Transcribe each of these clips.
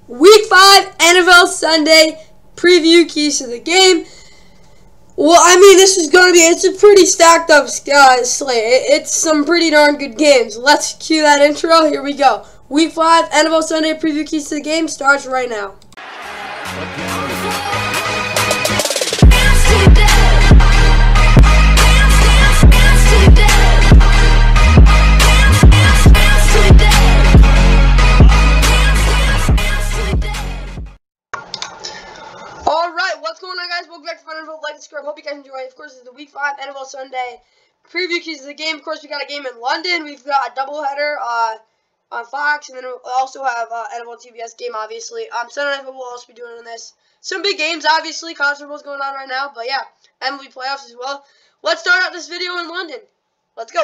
Week 5 NFL Sunday preview, keys to the game. Well, I mean, it's a pretty stacked up slate. It's some pretty darn good games. Let's cue that intro. Here we go. Week 5 NFL Sunday preview, keys to the game starts right now. Alright, what's going on, guys? Welcome back to Fun and Like and Subscribe. Hope you guys enjoy. Of course, it's the Week 5 NFL Sunday preview, keys to the game. Of course, we got a game in London. We've got a doubleheader on Fox, and then we'll also have NFL TBS game, obviously. Sunday Night Football will also be doing on this. Some big games, obviously. College football's going on right now, but yeah, MLB playoffs as well. Let's start out this video in London. Let's go.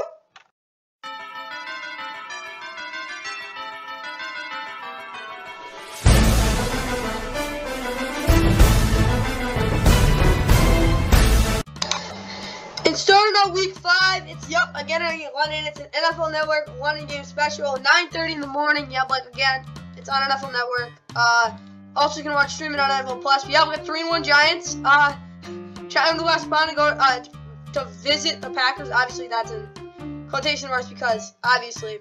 Starting out Week 5, it's again in London. It's an NFL Network London game special, 9:30 in the morning. Again, it's on NFL Network. Also, you can watch streaming on NFL Plus. But we got 3-1 Giants. Traveling to West Palm to go to visit the Packers. Obviously, that's in quotation marks because obviously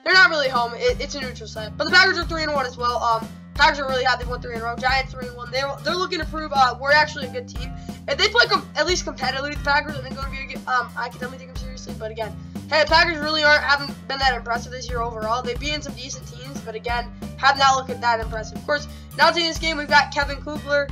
they're not really home. It's a neutral site, but the Packers are 3-1 as well. Packers are really hot. They've won 3 in a row. Giants 3-1. They're looking to prove we're actually a good team. If they play at least competitively with the Packers, I think they're going to be a good, I can definitely take them seriously. But again, hey, the Packers really haven't been that impressive this year overall. They've beaten some decent teams, but again, have not looked that impressive. Of course, now taking this game, we've got Kevin Kugler,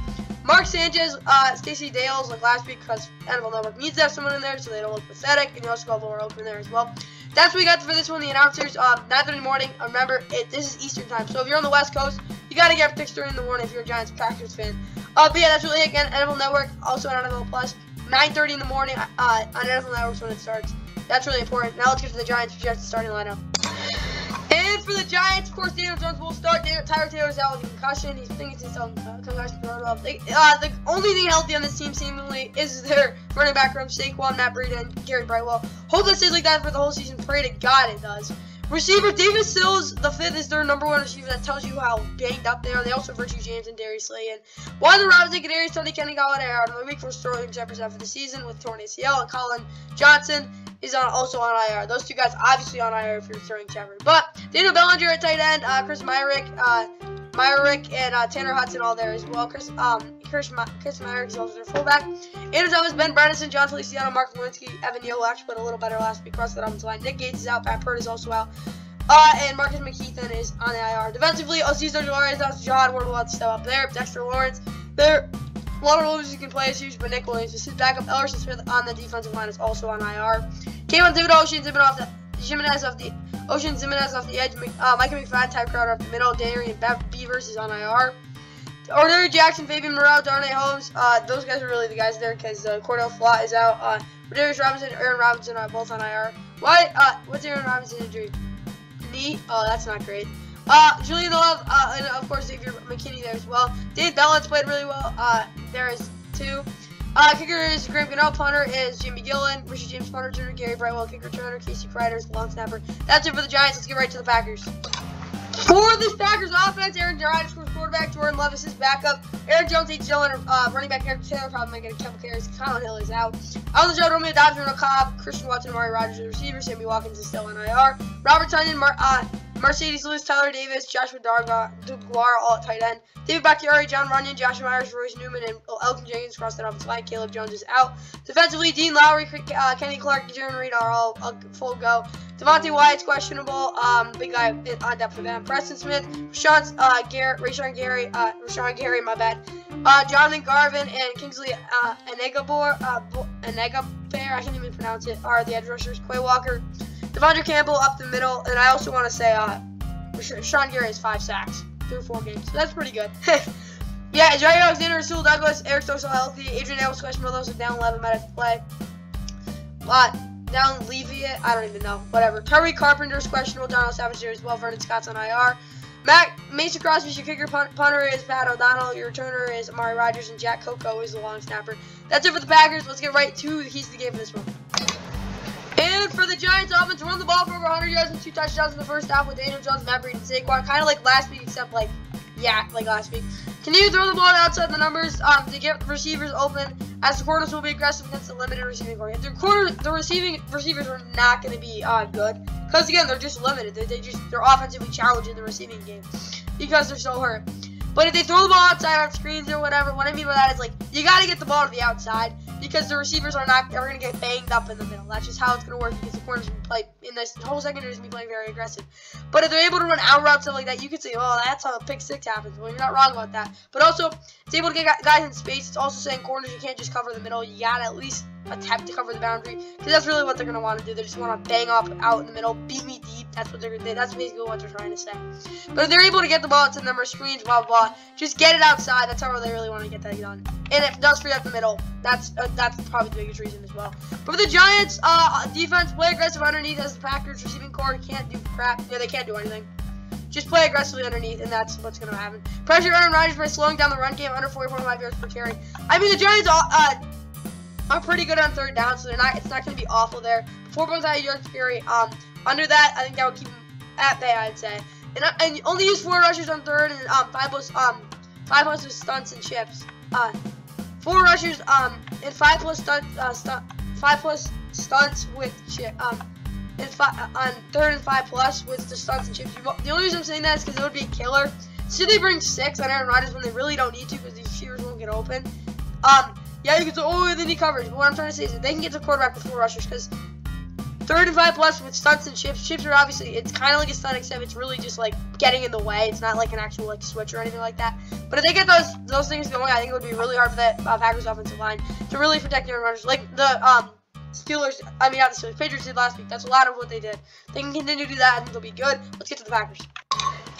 Mark Sanchez, Stacey Dales, like last week, because NFL Network needs to have someone in there so they don't look pathetic, and you also got Laura Open there as well. That's what we got for this one. The announcers, 9:30 in the morning. Remember, this is Eastern time, so if you're on the West Coast, you got to get 6:30 in the morning if you're a Giants Packers fan. But yeah, that's really it. Again, NFL Network, also on NFL Plus, 9:30 in the morning on NFL Network when it starts. That's really important. Now let's get to the Giants starting lineup. And for the Giants, of course, Daniel Jones will start. Tyler Taylor's out with a concussion. He's thinking it's some concussion protocol. The only thing healthy on this team, seemingly, is their running back room, Saquon, Matt Breida, and Gary Brightwell. Hope that stays like that for the whole season. Pray to God it does. Receiver David Sills, the 5th, is their #1 receiver. That tells you how banged up they are. They also have Virtue James and Darius Slay. Wanda Robinson, Kadarius Toney, Kenny Galladay out of the week for Sterling Jefferson for the season with torn ACL, and Colin Johnson is also on IR. Those two guys obviously on IR if you're Sterling Jefferson. But Daniel Bellinger at tight end, Chris Myrick, and Tanner Hudson all there as well. Chris Myrick is also their fullback. Andrew Thomas, Ben Bredesen, John Feliciano, Mark Lewinsky, Evan Neal actually played a little better last week across the offensive line. Nick Gates is out, Pat Pert is also out. And Marcus McKeithen is on the IR. Defensively, Aziz Ojulari is out. John Ward will have to step up there. Dexter Lawrence. There a lot of roles you can play is huge, but Nick Williams is his backup. Ellerson Smith on the defensive line is also on IR. Kayvon Thibodeau, Ocean Zimenez off the edge. Micah McFadden, Ty Crowder off the middle. Darian Beavers is on IR. Ordero Jackson, Fabian Moreau, Darnay Holmes. Those guys are really the guys there because Cordell Flott is out. Darius Robinson, Aaron Robinson are both on IR. What's Aaron Robinson's injury? Knee? Oh, that's not great. Julian Love, and of course Xavier McKinney there as well. Dave Bellens played really well. There is 2. Kicker is Graham Gano. Punter is Jimmy Gillen. Richard James Punter Jr., Gary Brightwell, kick returner, Casey Kreider, long snapper. That's it for the Giants. Let's get right to the Packers. For this Packers offense, Aaron Rodgers scores quarterback, Jordan Love is his backup, Aaron Jones, H. Dillon, running back Eric Taylor probably might get a couple carries. Colin Hill is out. On the show, Romeo Dobbs, Randall Cobb, Christian Watson, Amari Rodgers, the receiver, Sammy Watkins is still on IR. Robert Tonyan, Mercedes Lewis, Tyler Davis, Joshua Duguar, all at tight end. David Bakhtiari, John Runyon, Joshua Myers, Royce Newman, and Elton Jenkins across that offensive line. Caleb Jones is out. Defensively, Dean Lowry, Kenny Clark, Jaron Reed are all full go. Devontae Wyatt's questionable. Big guy on depth for them. Preston Smith, Rashawn Gary, my bad. Jonathan Garvin and Kingsley Enagbare, I can't even pronounce it, are the edge rushers. Quay Walker, Devondre Campbell up the middle, and I also want to say Sean Gary has 5 sacks through 4 games, so that's pretty good. Yeah, Jair Alexander, Rasul Douglas, Eric Stokes healthy, Adrian Ellis questionable, those are down 11, might have to play. Down Leviat, I don't even know, whatever. Tyree Carpenter's questionable, Donald Savage there as well, Vernon Scott's on IR. Mason Crosby's your kicker, punter is Pat O'Donnell, your returner is Amari Rodgers, and Jack Coco is the long snapper. That's it for the Packers. Let's get right to the keys to the game for this one. And for the Giants offense, run the ball for over 100 yards and 2 touchdowns in the first half with Daniel Jones, Matt Breida, and Saquon. Kind of like last week, except like yak like last week. Continue to throw the ball outside the numbers to get receivers open, as the corners will be aggressive against the limited receiving core. The receiving receivers are not going to be good, because again, they're just limited. They're offensively challenged in the receiving game because they're so hurt. But if they throw the ball outside on screens or whatever, what I mean by that is, like, you got to get the ball to the outside, because the receivers are going to get banged up in the middle. That's just how it's going to work, because the corners will play in this whole secondary is going to be playing very aggressive. But if they're able to run out routes, stuff like that, you could say, oh, that's how a pick six happens. Well, you're not wrong about that. But also, it's able to get guys in space. It's also saying corners, you can't just cover the middle. You got to at least attempt to cover the boundary, because that's really what they're going to want to do. They just want to bang up out in the middle, beat me deep. That's basically what they're trying to say. But if they're able to get the ball to the number of screens, blah, blah, blah, just get it outside. That's how they really want to get that done. And if it does free up the middle, that's probably the biggest reason as well. But for the Giants, defense, play aggressive underneath, as the Packers receiving core can't do crap. Yeah, they can't do anything. Just play aggressively underneath, and that's what's going to happen. Pressure Aaron Rodgers by slowing down the run game, under 40.5 yards per carry. I mean, the Giants are pretty good on third down, so it's not going to be awful there. 4.5 yards per carry. Under that, I think that would keep them at bay, I'd say. And only use 4 rushers on third, and 5 plus with stunts and chips. 4 rushers and 5 plus stunts with chip on third and 5 plus with the stunts and chips. The only reason I'm saying that is because it would be a killer. So they bring 6 on Aaron Rodgers when they really don't need to, because these receivers won't get open. Yeah, you can say, oh, they need coverage. But what I'm trying to say is that they can get to the quarterback with 4 rushers, because third and 5 plus with stunts and chips. Chips are obviously, it's kind of like a stunt, except it's really just like getting in the way. It's not like an actual like switch or anything like that. But if they get those things going, I think it would be really hard for that Packers offensive line to really protect Aaron Rodgers, like the Steelers. I mean, not the Steelers, Patriots did last week. That's a lot of what they did. They can continue to do that, and they'll be good. Let's get to the Packers.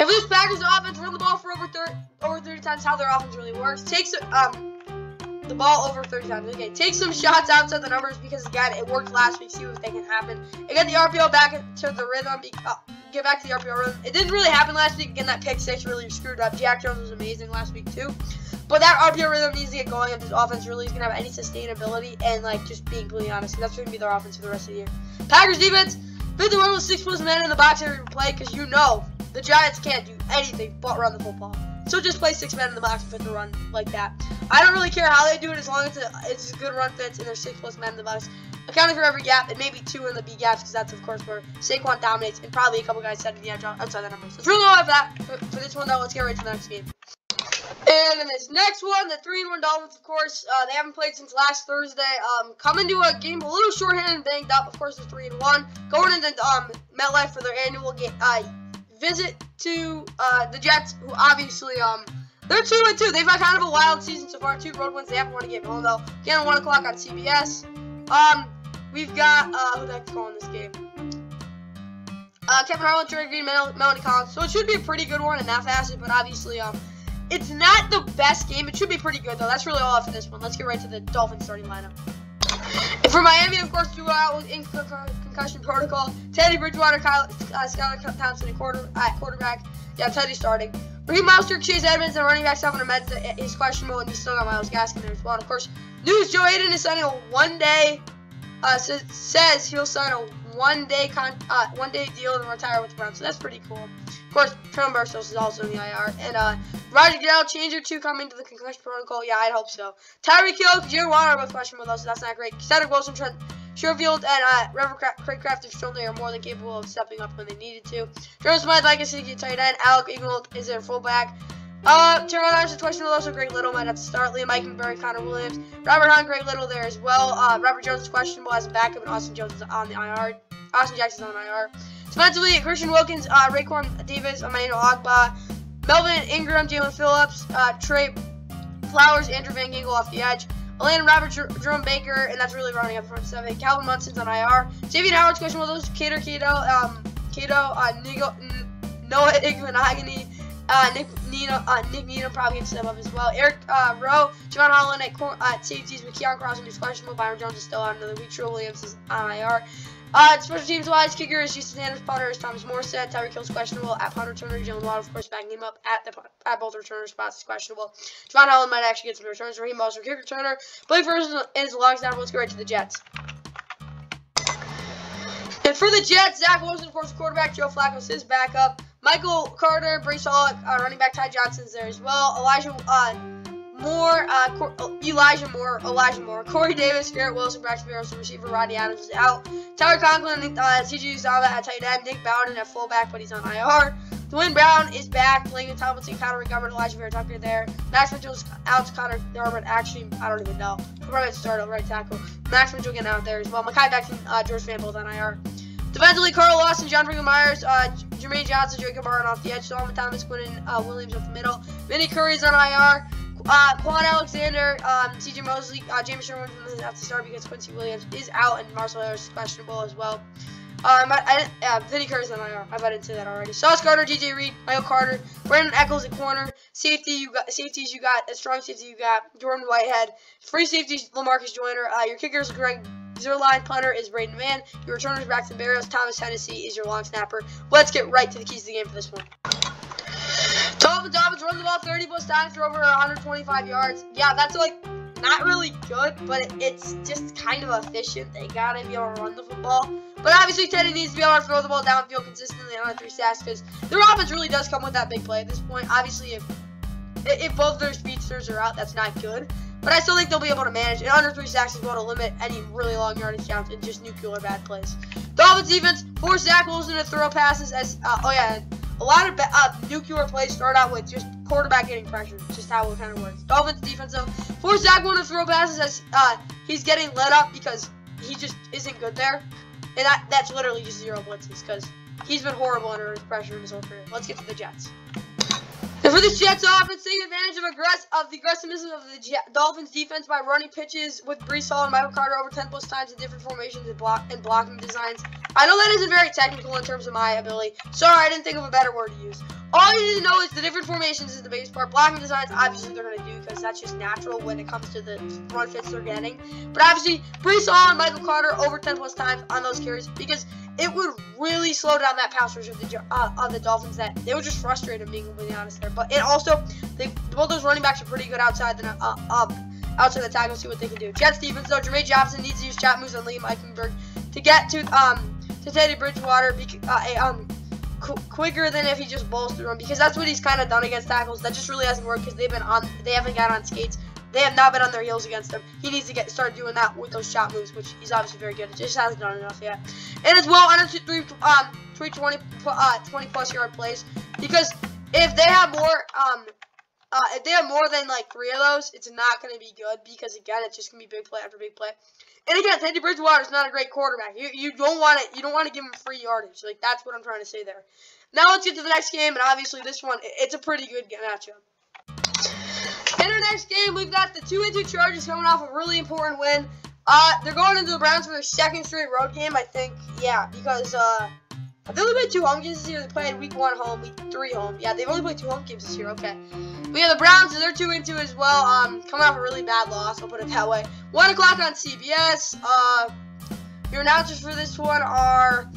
If this Packers offense run the ball for over 30 times, how their offense really works. Takes the ball over 30 times. Okay, take some shots outside the numbers, because again, it worked last week. See what they can happen. And get the RPO back to the rhythm. Get back to the RPO rhythm. It didn't really happen last week. Again, that pick 6 really screwed up. Jack Jones was amazing last week too. But that RPO rhythm needs to get going if this offense really is going to have any sustainability, and like just being completely honest, that's going to be their offense for the rest of the year. Packers defense, 51 with 6 plus men in the box every play, because you know the Giants can't do anything but run the football. So just play 6 men in the box and fit the run like that. I don't really care how they do it, as long as it's a good run fits and there's 6 plus men in the box, accounting for every gap, and maybe 2 in the B gaps, because that's of course where Saquon dominates, and probably a couple guys setting the edge outside the numbers. That's really all I have that for this one though. Let's get right to the next game. And in this next one, the 3-1 Dolphins, of course, they haven't played since last Thursday. Coming to a game a little short-handed and banged up. Of course, they're 3-1. Going into MetLife for their annual game, visit to the Jets, who obviously they're 2-2. They've had kind of a wild season so far. 2 road wins. They haven't won a game at home though. Again, at 1 o'clock on CBS. We've got who the heck's calling this game? Kevin Harlan, Trey Green, Melody Collins. So it should be a pretty good one in that facet, but obviously it's not the best game. It should be pretty good though. That's really all for this one. Let's get right to the Dolphins starting lineup. And for Miami, of course, throughout in concussion protocol, Teddy Bridgewater, Skylar Thompson at quarterback. Yeah, Teddy's starting. Raheem Mostert, Chase Edmonds, and running back Stephen Ahmed is questionable, and you still got Myles Gaskin there as well. And of course, news: Joe Hayden is signing a one-day. Says he'll sign a one-day deal and retire with the Browns. So that's pretty cool. Of course, Trevor Bursos is also in the IR, and Roger Goodell, changer 2 coming to the concussion protocol. Yeah, I'd hope so. Tyreek Hill, Jalen Waddle are both questionable though, so that's not great. Cedric Wilson, Trent Sherfield, and Reverend Craig Kraft certainly are more than capable of stepping up when they needed to. Jonas Smith, like I said, tight end. Alec Ingold is their fullback. Terrell Adams is questionable, also Greg Little might have to start. Liam Eikenberry, Connor Williams, Robert Hunt, Greg Little there as well. Robert Jones is questionable as a backup, and Austin Jones is on the IR. Austin Jackson's on the IR. Defensively, Christian Wilkins, Raekwon Davis, Emmanuel Ogbah, Melvin Ingram, Jalen Phillips, Trey Flowers, Andrew Van Ginkel off the edge. Landon Roberts, Jerome Baker, and that's really running up front 7. Calvin Munson's on IR. Xavier Howard's questionable. Those Cato, Noah Igbenogany, Nick Needham probably can step up as well. Eric Rowe, Javon Holland at safeties with Keon Cross, who's questionable. Byron Jones is still out another week. Trill Williams is on IR. Special teams wise, kicker is Houston Sanders, punter is Thomas Morstead, Tyreek Hill's questionable at punt returner. Jalen Waddle, of course, backing him up at both returner spots is questionable. Javon Holland might actually get some returns. Raheem Mostert, kicker returner. Blake Ferguson is a long snapper. Let's go right to the Jets. And for the Jets, Zach Wilson, of course, quarterback. Joe Flacco's his backup. Michael Carter, Breece Hall, running back Ty Johnson's there as well. Elijah Moore, Corey Davis, Garrett Wilson, Braxton Berrios, receiver Rodney Adams is out. Tyler Conklin, CJ Uzomah at tight end, Nick Bowden at fullback, but he's on IR. Dwayne Brown is back, Langston Tomlinson, Connor McGovern, Elijah Vera Tucker there. Max Mitchell's out, Connor Darman, actually, I don't even know. Probably might start at right tackle. Max Mitchell getting out there as well. Mekhi Becton, George Van both on IR. Defensively, Carl Lawson, John Franklin Myers, Jermaine Johnson, Jacob Martin off the edge, Solomon Thomas, Quinn Williams up the middle. Vinny Curry's on IR. Quan Alexander, CJ Mosley, James Sherman doesn't have to start because Quincy Williams is out and Marcel Harris is questionable as well. Vinny Curry's on IR. I bet into that already. Sauce Gardner, DJ Reed, Michael Carter, Brandon Eccles at corner. Safeties you got a strong safety. You got Jordan Whitehead. Free safeties, Lamarcus Joyner. Your kickers, Greg Zerline. Punter is Braden Mann. Your returners, Braxton Berrios. Thomas Hennessy is your long snapper. Let's get right to the keys of the game for this one. Dolphins run the ball 30 plus times for over 125 yards. Yeah, that's like not really good, but it's just kind of efficient. They gotta be able to run the football. But obviously, Teddy needs to be able to throw the ball downfield consistently on 3 sacks because their offense really does come with that big play at this point. Obviously, if both their speedsters are out, that's not good. But I still think they'll be able to manage. And under 3 sacks is going to limit any really long yardage counts and just nuclear bad plays. Dolphins defense, 4 sack holes into throw passes. As a lot of nuclear plays start out with just quarterback getting pressure. It's just how it kind of works. Dolphins defense, though, 4 sack one to throw passes as he's getting let up because he just isn't good there. And that's literally just 0 blitzes because he's been horrible under his pressure in his whole career. Let's get to the Jets. And for this Jets offense, taking advantage of the aggressiveness of the Dolphins defense by running pitches with Breece Hall and Michael Carter over 10 plus times in different formations and blocking designs. I know that isn't very technical in terms of my ability. Sorry, I didn't think of a better word to use. All you need to know is the different formations is the biggest part. Blocking designs, obviously, they're going to do because that's just natural when it comes to the run fits they're getting. But obviously, Breece Hall and Michael Carter over 10 plus times on those carries because it would really slow down that pass rush of the Dolphins. That they would just frustrate them, being completely honest there. But it also, both those running backs are pretty good outside the tackle. See what they can do. Jets defense though, Jermaine Johnson needs to use chat moves on Liam Eichenberg to get to Teddy Bridgewater quicker than if he just balls through him because that's what he's kind of done against tackles. That just really hasn't worked because they haven't got on skates. They have not been on their heels against him. He needs to start doing that with those shot moves, which he's obviously very good. It just hasn't done enough yet. And as well, under 20 plus yard plays because if they have more than like 3 of those, it's not going to be good because again, it's just going to be big play after big play. And again, Teddy Bridgewater is not a great quarterback. You don't want to give him free yardage. Like that's what I'm trying to say there. Now let's get to the next game, and obviously this one, it's a pretty good matchup. In our next game, we've got the 2-2 Chargers coming off a really important win. They're going into the Browns for their 2nd straight road game, I think. Yeah, because they only played 2 home games this year. They played week 1 home, week 3 home. Yeah, they've only played 2 home games this year. Okay. We have the Browns, and they're 2-2 as well. Coming off a really bad loss, I'll put it that way. 1 o'clock on CBS. Your announcers for this one are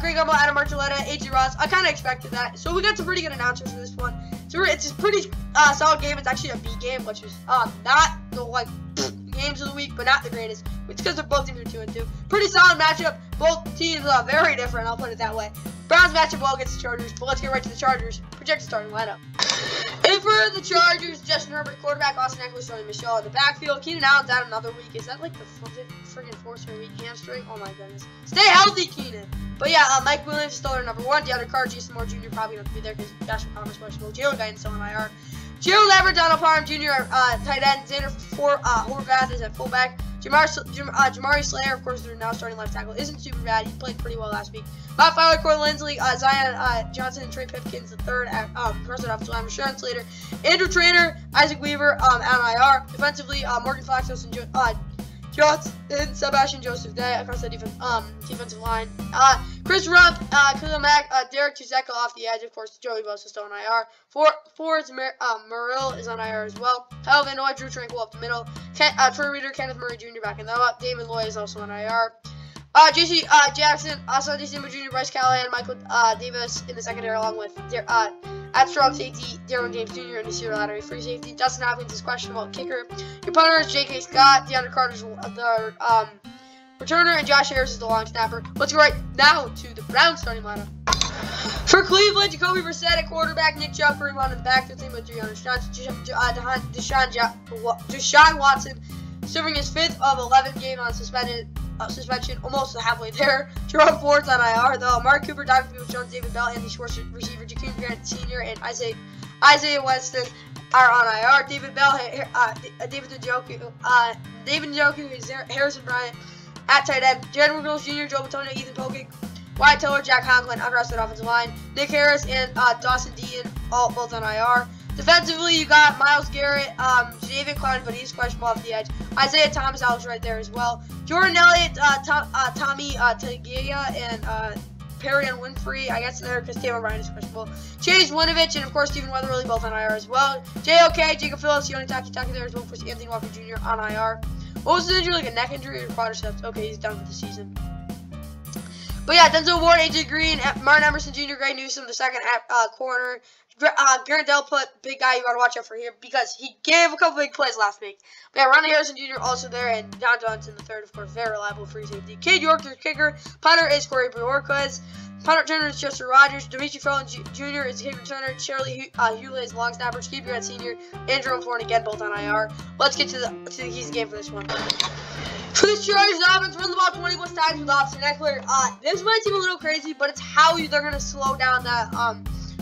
Greg Gumbel, Adam Archuleta, AJ Ross. I kind of expected that. So we got some pretty good announcers for this one. So it's a pretty solid game. It's actually a B game, which is not the games of the week, but not the greatest. It's because they're both teams are 2-2. Pretty solid matchup. Both teams are very different. I'll put it that way. Browns matchup well against the Chargers, but let's get right to the Chargers. Projected starting lineup. And for the Chargers, Justin Herbert, quarterback, Austin Eckler, Sony Michel in the backfield. Keenan Allen's out another week. Is that like the friggin' 4th week hamstring? Oh my goodness. Stay healthy, Keenan. But yeah, Mike Williams is still their number 1. DeAndre Carter, Jason Moore Jr. probably going to be there because Josh McCown's questionable. Jalen Guyton still on IR. Gerald Everett, Donald Parham Jr. Tight end. Xander Horvath is at fullback. Jamari Slayer, of course, they're now starting left tackle. Isn't super bad. He played pretty well last week. Matt Fowler, Corey Lindsley, Zion Johnson, and Trey Pipkins, the 3rd person offensive lineman. Sharon Slater, Andrew Trainer, Isaac Weaver on IR. Defensively, Morgan Flaxos and Johnson, Sebastian Joseph Day across the defensive line. Chris Rump, Khalil Mack, Derek Tuzeko off the edge. Of course, Joey Bosa still on IR. Forwards, Murrill is on IR as well. Kyle Van Noy, Drew Tranquil up the middle. Troy Reader, Kenneth Murray Jr. backing them up. Damon Lloyd is also on IR. J.C. Jackson, Sandy Simba Jr., Bryce Callahan, Michael Davis in the secondary, along with at strong safety, Darren James Jr. and Nasir Lattery. Free safety, Dustin Hopkins is questionable at kicker. Your punter is J.K. Scott, DeAndre Carter's the returner, and Josh Harris is the long snapper. Let's go right now to the Browns starting lineup. For Cleveland, Jacoby Brissett at quarterback, Nick Chubb, Kareem Hunt in the backfield, team with Deshaun Watson, serving his 5th of 11 game on suspension, almost halfway there. Jerome Ford's on IR, though. Mark Cooper, David Jones, David Bell, Andy Schwartz, receiver, Jakeem Grant Sr., and Isaiah Weston are on IR. David Bell, David Njoku, Harrison Bryant at tight end. Jared Williams Jr., Joe Bitonio, Ethan Poking, Wyatt Teller, Jack Conklin, across that offensive line. Nick Harris and Dawson Dean, both on IR. Defensively, you got Myles Garrett, David Klein, but he's questionable off the edge. Isaiah Thomas, Alex right there as well. Jordan Elliott, Tommy Tagia, and Perry and Winfrey, I guess there because Taylor Ryan is questionable. Chase Winovich and of course Stephen Weatherly both on IR as well. JOK, Jacob Phillips, Yoni Taki there as well for Anthony Walker Jr. on IR. What was his injury? Like a neck injury or quadriceps? Okay, he's done with the season. But yeah, Denzel Ward, AJ Green, Martin Emerson Jr., Greg Newsome, the second corner. Garrett Delpit, big guy you gotta watch out for here because he gave a couple big plays last week. But yeah, Ronnie Harrison Jr. also there, and John Johnson the third, of course, very reliable free safety. Cade York, their kicker. Punter is Corey Bjorquez. Punter returner is Chester Rogers. Dimitri Felton Jr. is the kick returner. Shirley Hewlett is long snapper. Steve Grant Sr. and Jerome Thorne again, both on IR. Let's get to the keys of the game for this one. For the Chargers offense, run the ball 20 plus times with Austin Eckler. This might seem a little crazy, but it's how they're gonna slow down that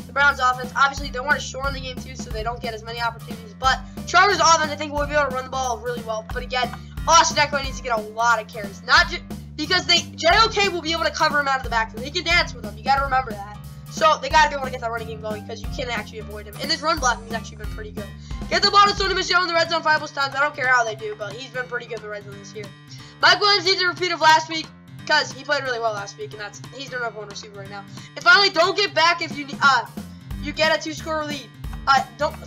the Browns offense. Obviously, they want to shorten the game too, so they don't get as many opportunities. But Chargers offense, I think, will be able to run the ball really well. But again, Austin Eckler needs to get a lot of carries, not just because JOK will be able to cover him out of the backfield. He can dance with him. You got to remember that. So they got to be able to get that running game going because you can't actually avoid him. And this run blocking has actually been pretty good. Get the ball to Sony Michel in the red zone 5 plus times. I don't care how they do, but he's been pretty good in the red zone this year. Mike Williams needs a repeat of last week because he played really well last week, and he's their number 1 receiver right now. And finally, don't get back if you get a 2-score lead. Don't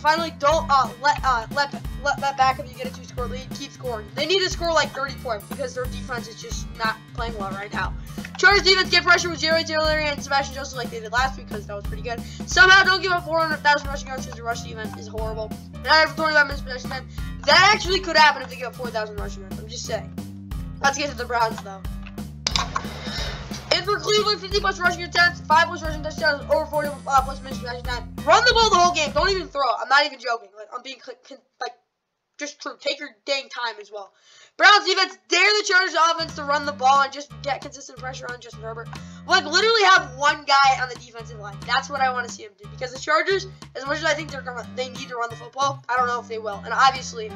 let back if you get a 2-score lead. Keep scoring. They need to score like 30 points because their defense is just not playing well right now. Chargers defense get pressure with Jerry Taylor and Sebastian Joseph like they did last week because that was pretty good. Somehow don't give up 400,000 rushing yards because the rush defense is horrible. 9 for 25 minutes possession time. That actually could happen if they give up 4,000 rushing yards. I'm just saying. Let's get to the Browns though. And for Cleveland, 50 plus rushing attempts, 5 plus rushing touchdowns, over 40 plus minutes possession time. Run the ball the whole game. Don't even throw it. I'm not even joking. Like I'm being just true. Take your dang time as well. Browns defense dare the Chargers offense to run the ball and just get consistent pressure on Justin Herbert. Like literally have one guy on the defensive line. That's what I want to see him do because the Chargers, as much as I think they need to run the football, I don't know if they will. And obviously,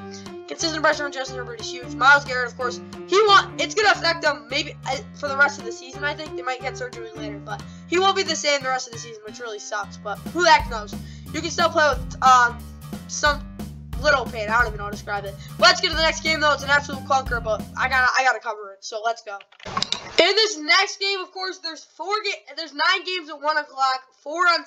consistent pressure on Justin Herbert is huge. Myles Garrett, of course, it's gonna affect them maybe for the rest of the season. I think they might get surgery later, but he won't be the same the rest of the season, which really sucks. But who the heck knows? You can still play with some little pain. I don't even know how to describe it. Let's get to the next game though. It's an absolute clunker, but I gotta cover it. So let's go. In this next game, of course, there's 9 games at 1 o'clock, 4 on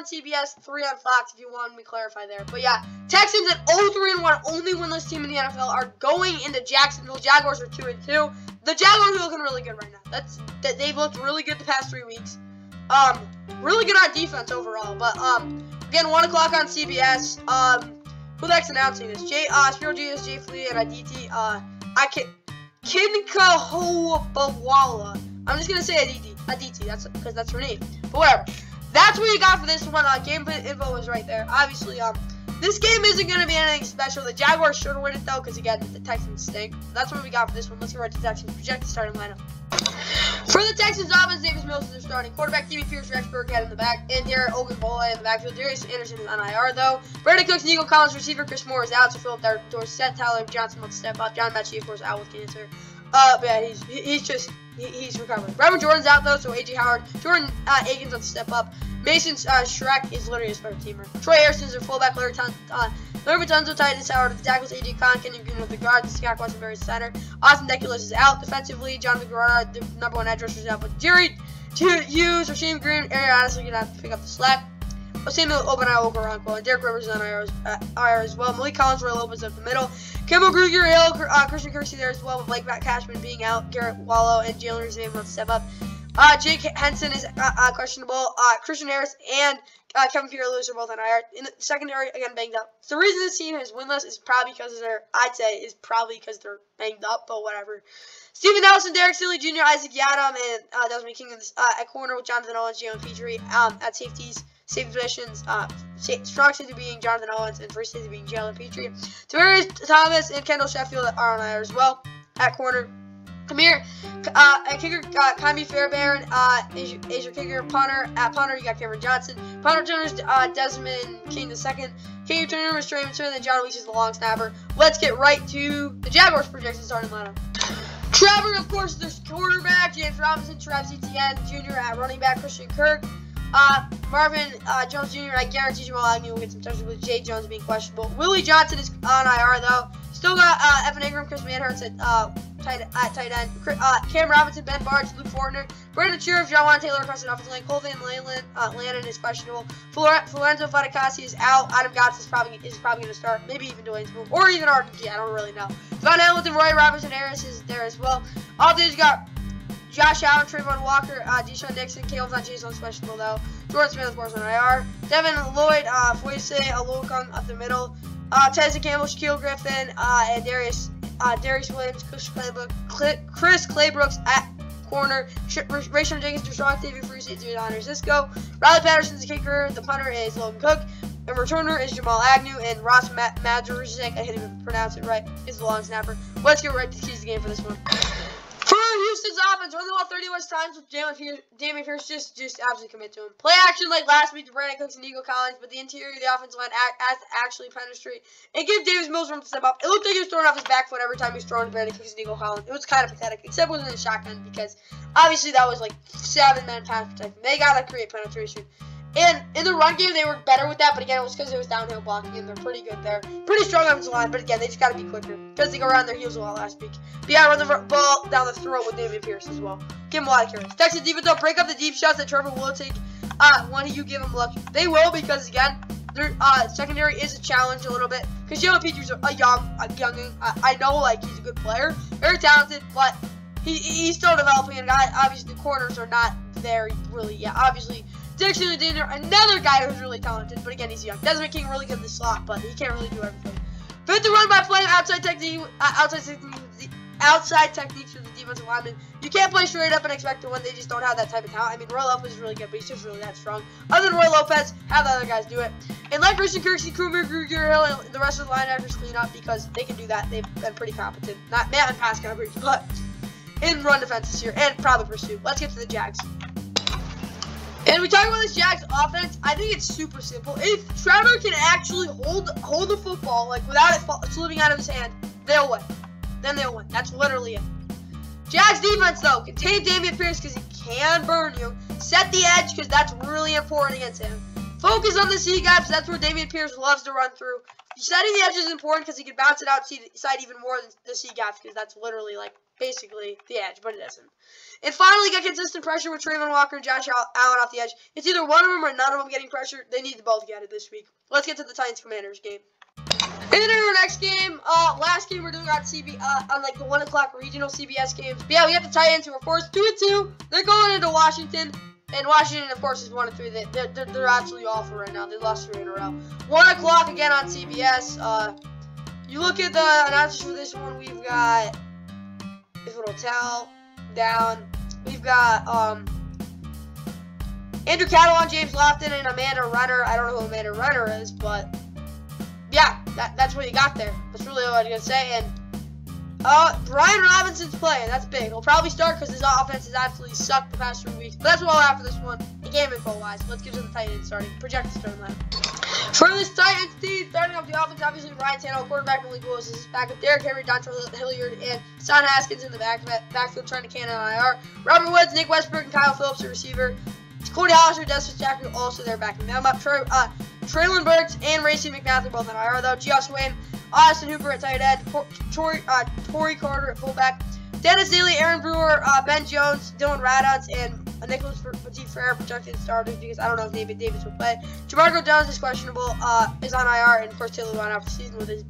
CBS, 3 on Fox. If you want me to clarify there, but yeah, Texans at 0-3-1, only winless team in the NFL, are going into Jacksonville. Jaguars are 2-2. The Jaguars are looking really good right now. They've looked really good the past 3 weeks. Really good on defense overall. But again, 1 o'clock on CBS. Who the heck's announcing this? Spiro Gias, Jay Flea, and Aditi. Kinkahobawala. I'm just gonna say Aditi. That's because that's her name. But whatever. That's what you got for this one. Game info was right there. Obviously, this game isn't gonna be anything special. The Jaguars should win it though, because again, the Texans stink. That's what we got for this one. Let's get right to the Texans. Projected starting lineup. For the Texans offense, Davis Mills is their starting quarterback. Jimmy Pierce, Rex Burkhead in the back, and Derek Ogunbola in the backfield. Darius Anderson is on IR though. Brandon Cooks, Nico Collins, receiver. Chris Moore is out, so Philip Dorsett, Tyler Johnson will step up. John Mechie, of course, out with cancer. But yeah, he's recovering. Robert Jordan's out though, so AJ Howard, Jordan Akins will step up. Mason Shrek is literally a special teamer. Troy Harrison's their fullback. Larry Matunzo tight end Howard. The tackles AJ Khan, Kenyon Green with the guard. The Scott Questenberry center. Austin Deculus is out. Defensively, John McGraw, the number 1 edge rusher, is out. But Jerry Hughes, Rasheem Green, Aaron Addison are gonna have to pick up the slack. Samuel Obanai Okoronkwo, and Derek Rivers is on IR as well. Malik Collins, Roy Lopez up the middle. Kimball Grugier, Hill, Christian Kirksey there as well, with Blake Cashman being out. Garrett Wallow and Jalen Rezaim will step up. Jake Henson is questionable. Christian Harris and Kevin Pierre-Louis are both on IR. In the secondary, again, banged up. The reason this team is winless is probably because they're banged up, but whatever. Steven Nelson, Derek Stingley Jr., Isaac Yadam, and Desmond King at corner with Jonathan Owens, Jalen Petrie at safety positions. Strong safety being Jonathan Owens and free safety being Jalen Petrie. Tavarius Thomas and Kendall Sheffield are on IR as well at corner. Kicker, Kami Fairbairn, is your kicker. Punter, at punter, you got Cameron Johnson. Punter returners, Desmond King II. Kicker returner is Trey Smith, and John Weeks is the long snapper. Let's get right to the Jaguars projection starting lineup. Trevor, of course, there's quarterback, James Robinson, Travis Etienne Jr. at running back, Christian Kirk. Marvin Jones Jr., I guarantee Jamal Agnew will get some touches with Jay Jones being questionable. Willie Johnson is on IR, though. Still got Evan Ingram, Chris Manhurst at tight end. Cam Robinson, Ben Barnes, Luke Fortner, Brandon Scherf, Jawan Taylor across the offensive line. Cole Van Landon is questionable. Florenzo Faticasi is out. Adam Gotts is probably going to start. Maybe even Dwayne's move. Or even RDG. I don't really know. Von Hamilton, Roy Robertson Harris is there as well. All these got Josh Allen, Trayvon Walker, Deshaun Dixon, Caleb Von Jason's questionable though. Jordan Smith, of course, on IR. Devin Lloyd, Foyce, Alokong up the middle. Tyson Campbell, Shaquille Griffin, and Darius Williams, Chris Claybrooks at corner. Rayshon Jenkins, Deshaun David Free safety on Cisco. Riley Patterson's the kicker. The punter is Logan Cook. And returner is Jamal Agnew. And Ross Madrizik, I can't even pronounce it right, is the long snapper. Let's get right to the keys of the game for this one. For Houston's offense, run the ball 30 less times with Dameon Pierce. Just absolutely commit to him. Play action like last week to Brandon Cooks and Nico Collins, but the interior of the offensive line actually penetrate and give Davis Mills room to step up. It looked like he was throwing off his back foot every time he was throwing to Brandon Cooks and Nico Collins. It was kind of pathetic, except it wasn't a shotgun because obviously that was like 7-man pass protection. They gotta create penetration. And in the run game, they were better with that, but again, it was because it was downhill blocking, and they're pretty good there. Pretty strong offensive line, but again, they just got to be quicker because they go around their heels a lot last week. But yeah, run the ball down the throat with Dameon Pierce as well. Give him a lot of carries. Texans defense, though, break up the deep shots that Trevor will take when you give him luck. They will because, again, their secondary is a challenge a little bit because Jalen Petrie's a youngin. I know, like, he's a good player, very talented, but he's still developing, and obviously the corners are not there really yet. Obviously, Dixon and Danger, another guy who's really talented, but again, he's young. Desmond King really good in the slot, but he can't really do everything. Fit the run by playing outside techniques for the defensive lineman. You can't play straight up and expect to win. They just don't have that type of talent. I mean, Roy Lopez is really good, but he's just really that strong. Other than Roy Lopez, have the other guys do it. And let Christian Kirksey, Kruger, Hill, and the rest of the linebackers clean up because they can do that. They've been pretty competent. Not in pass coverage, but in run defense this year and probably pursuit. Let's get to the Jags. And we talk about this Jags offense. I think it's super simple. If Trevor can actually hold the football like without it slipping out of his hand, they'll win. Then they'll win. That's literally it. Jags defense though, contain Dameon Pierce because he can burn you. Set the edge because that's really important against him. Focus on the C gaps. That's where Dameon Pierce loves to run through. Setting the edge is important because he can bounce it outside even more than the C gaps because that's literally like basically the edge, but it isn't. And finally, get consistent pressure with Trayvon Walker and Josh Allen off the edge. It's either one of them or none of them getting pressure. They need to both get it this week. Let's get to the Titans-Commanders game. And in our next game, last game we're doing on like the 1 o'clock regional CBS games. But yeah, we got the Titans who are forced 2-2. They're going into Washington. And Washington, of course, is 1-3. They're absolutely awful right now. They lost 3 in a row. 1 o'clock again on CBS. You look at the announcers for this one. We've got Israel Tell down. We've got Andrew Catalon, James Lofton, and Amanda Renner. I don't know who Amanda Renner is, but yeah, that's what you got there. That's really all I'm gonna say. And Brian Robinson's playing. That's big. He'll probably start because his offense has absolutely sucked the past 3 weeks. But that's all I have for this one. The game info-wise, let's get to the Titans starting. Projected starting line. For this Titans team, starting off the offense, obviously Ryan Tannehill, quarterback, Malik Willis is back with Derrick Henry, Dontrell Hilliard, and Son Haskins in the backfield trying to can on IR. Robert Woods, Nick Westbrook, and Kyle Phillips, the receiver. Cody Hollister, Desmond Jackson, also there backing them up. Traylon Burks and Racey McMath are both on IR, though. Geoff Swain, Austin Hooper at tight end, Torrey Carter at fullback, Dennis Daly, Aaron Brewer, Ben Jones, Dylan Radons, and Nicholas Petit-Frere projected starters because I don't know if David Davis will play. Jamarco Jones is questionable, is on IR, and of course Taylor Lewan out for the season with his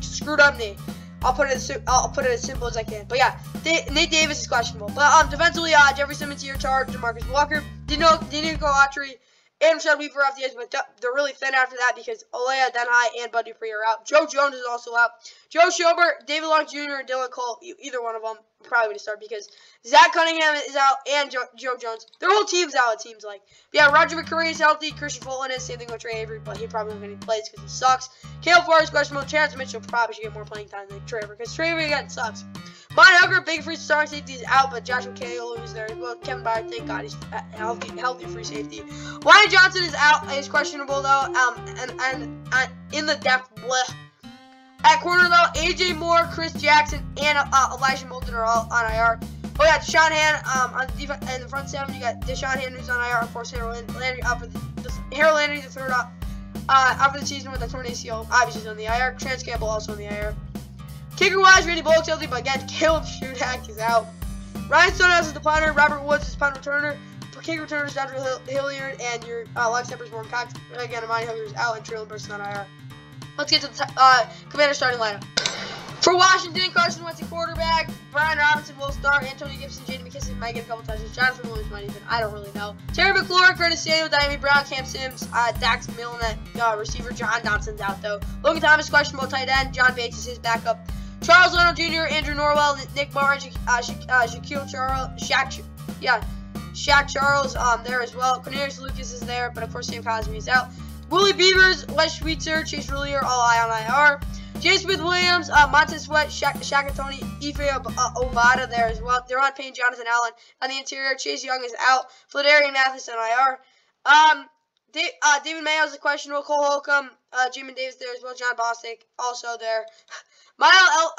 screwed up knee. I'll put it as simple as I can. But yeah, Nate Davis is questionable. But defensively, Jeffrey Simmons here, charge, Demarcus Walker, Danico Autry, and Rashad Weaver off the edge, but they're really thin after that because Olea, Denhigh, and Bud Dupree are out. Joe Jones is also out. Joe Schobert, David Long Jr., and Dylan Cole, either one of them probably going to start because Zach Cunningham is out and Joe Jones. Their whole team's out, it seems like. But yeah, Roger McCurry is healthy. Christian Fulton is. Same thing with Trey Avery, but he probably won't get any plays because he sucks. Caleb Farr is questionable. Terrence Mitchell probably should get more playing time than Trey Avery because Trey Avery, again, sucks. Mon Hugger, big free starting safety, is out, but Joshua Cahill is there as well. Kevin Byard, thank God, he's healthy free safety. Wyatt Johnson is out. He's questionable, though, and in the depth, bleh. At corner, though, AJ Moore, Chris Jackson, and Elijah Moulton are all on IR. Oh, yeah, Deshaun Hand, on the defense, in the front seven, you got Deshaun Hand, who's on IR, of course, Harold Landry, Harold Landry, the third out for the season with a torn ACL, obviously he's on the IR. Trans Campbell also on the IR. Kicker-wise, Randy Bullock's healthy, but again, Caleb Shudak is out. Ryan Stonehouse is the punter, Robert Woods is punt returner, kick returner is Dr. Hilliard, and your line stepper is Warren Cox. Again, Amani Hugger is out, and Traylon Burks is on IR. Let's get to the Commander starting lineup. For Washington, Carson Wentz at quarterback, Brian Robinson will start, Antonio Gibson, J.D. McKissick might get a couple touches, Jonathan Williams might even, I don't really know. Terry McLaurin, Curtis Samuel, Diami Brown, Cam Sims, Dax Milne at receiver, John Dotson's out though. Logan Thomas, questionable tight end, John Bates is his backup. Charles Leno Jr., Andrew Norwell, Nick Martin, Shaquille Charles, Shaq Charles there as well. Cornelius Lucas is there, but of course Sam Cosme is out. Willie Beavers, Wes Schweitzer, Chase Rulier, all eye on IR. James Smith-Williams, Montez Sweat, Shaq Tony, Ife Obada there as well. They're on Payne, Jonathan Allen on the interior. Chase Young is out. Fladarian Mathis on IR. David Mayo is questionable. Cole Holcomb, Jamin Davis there as well. John Bostic also there. Mile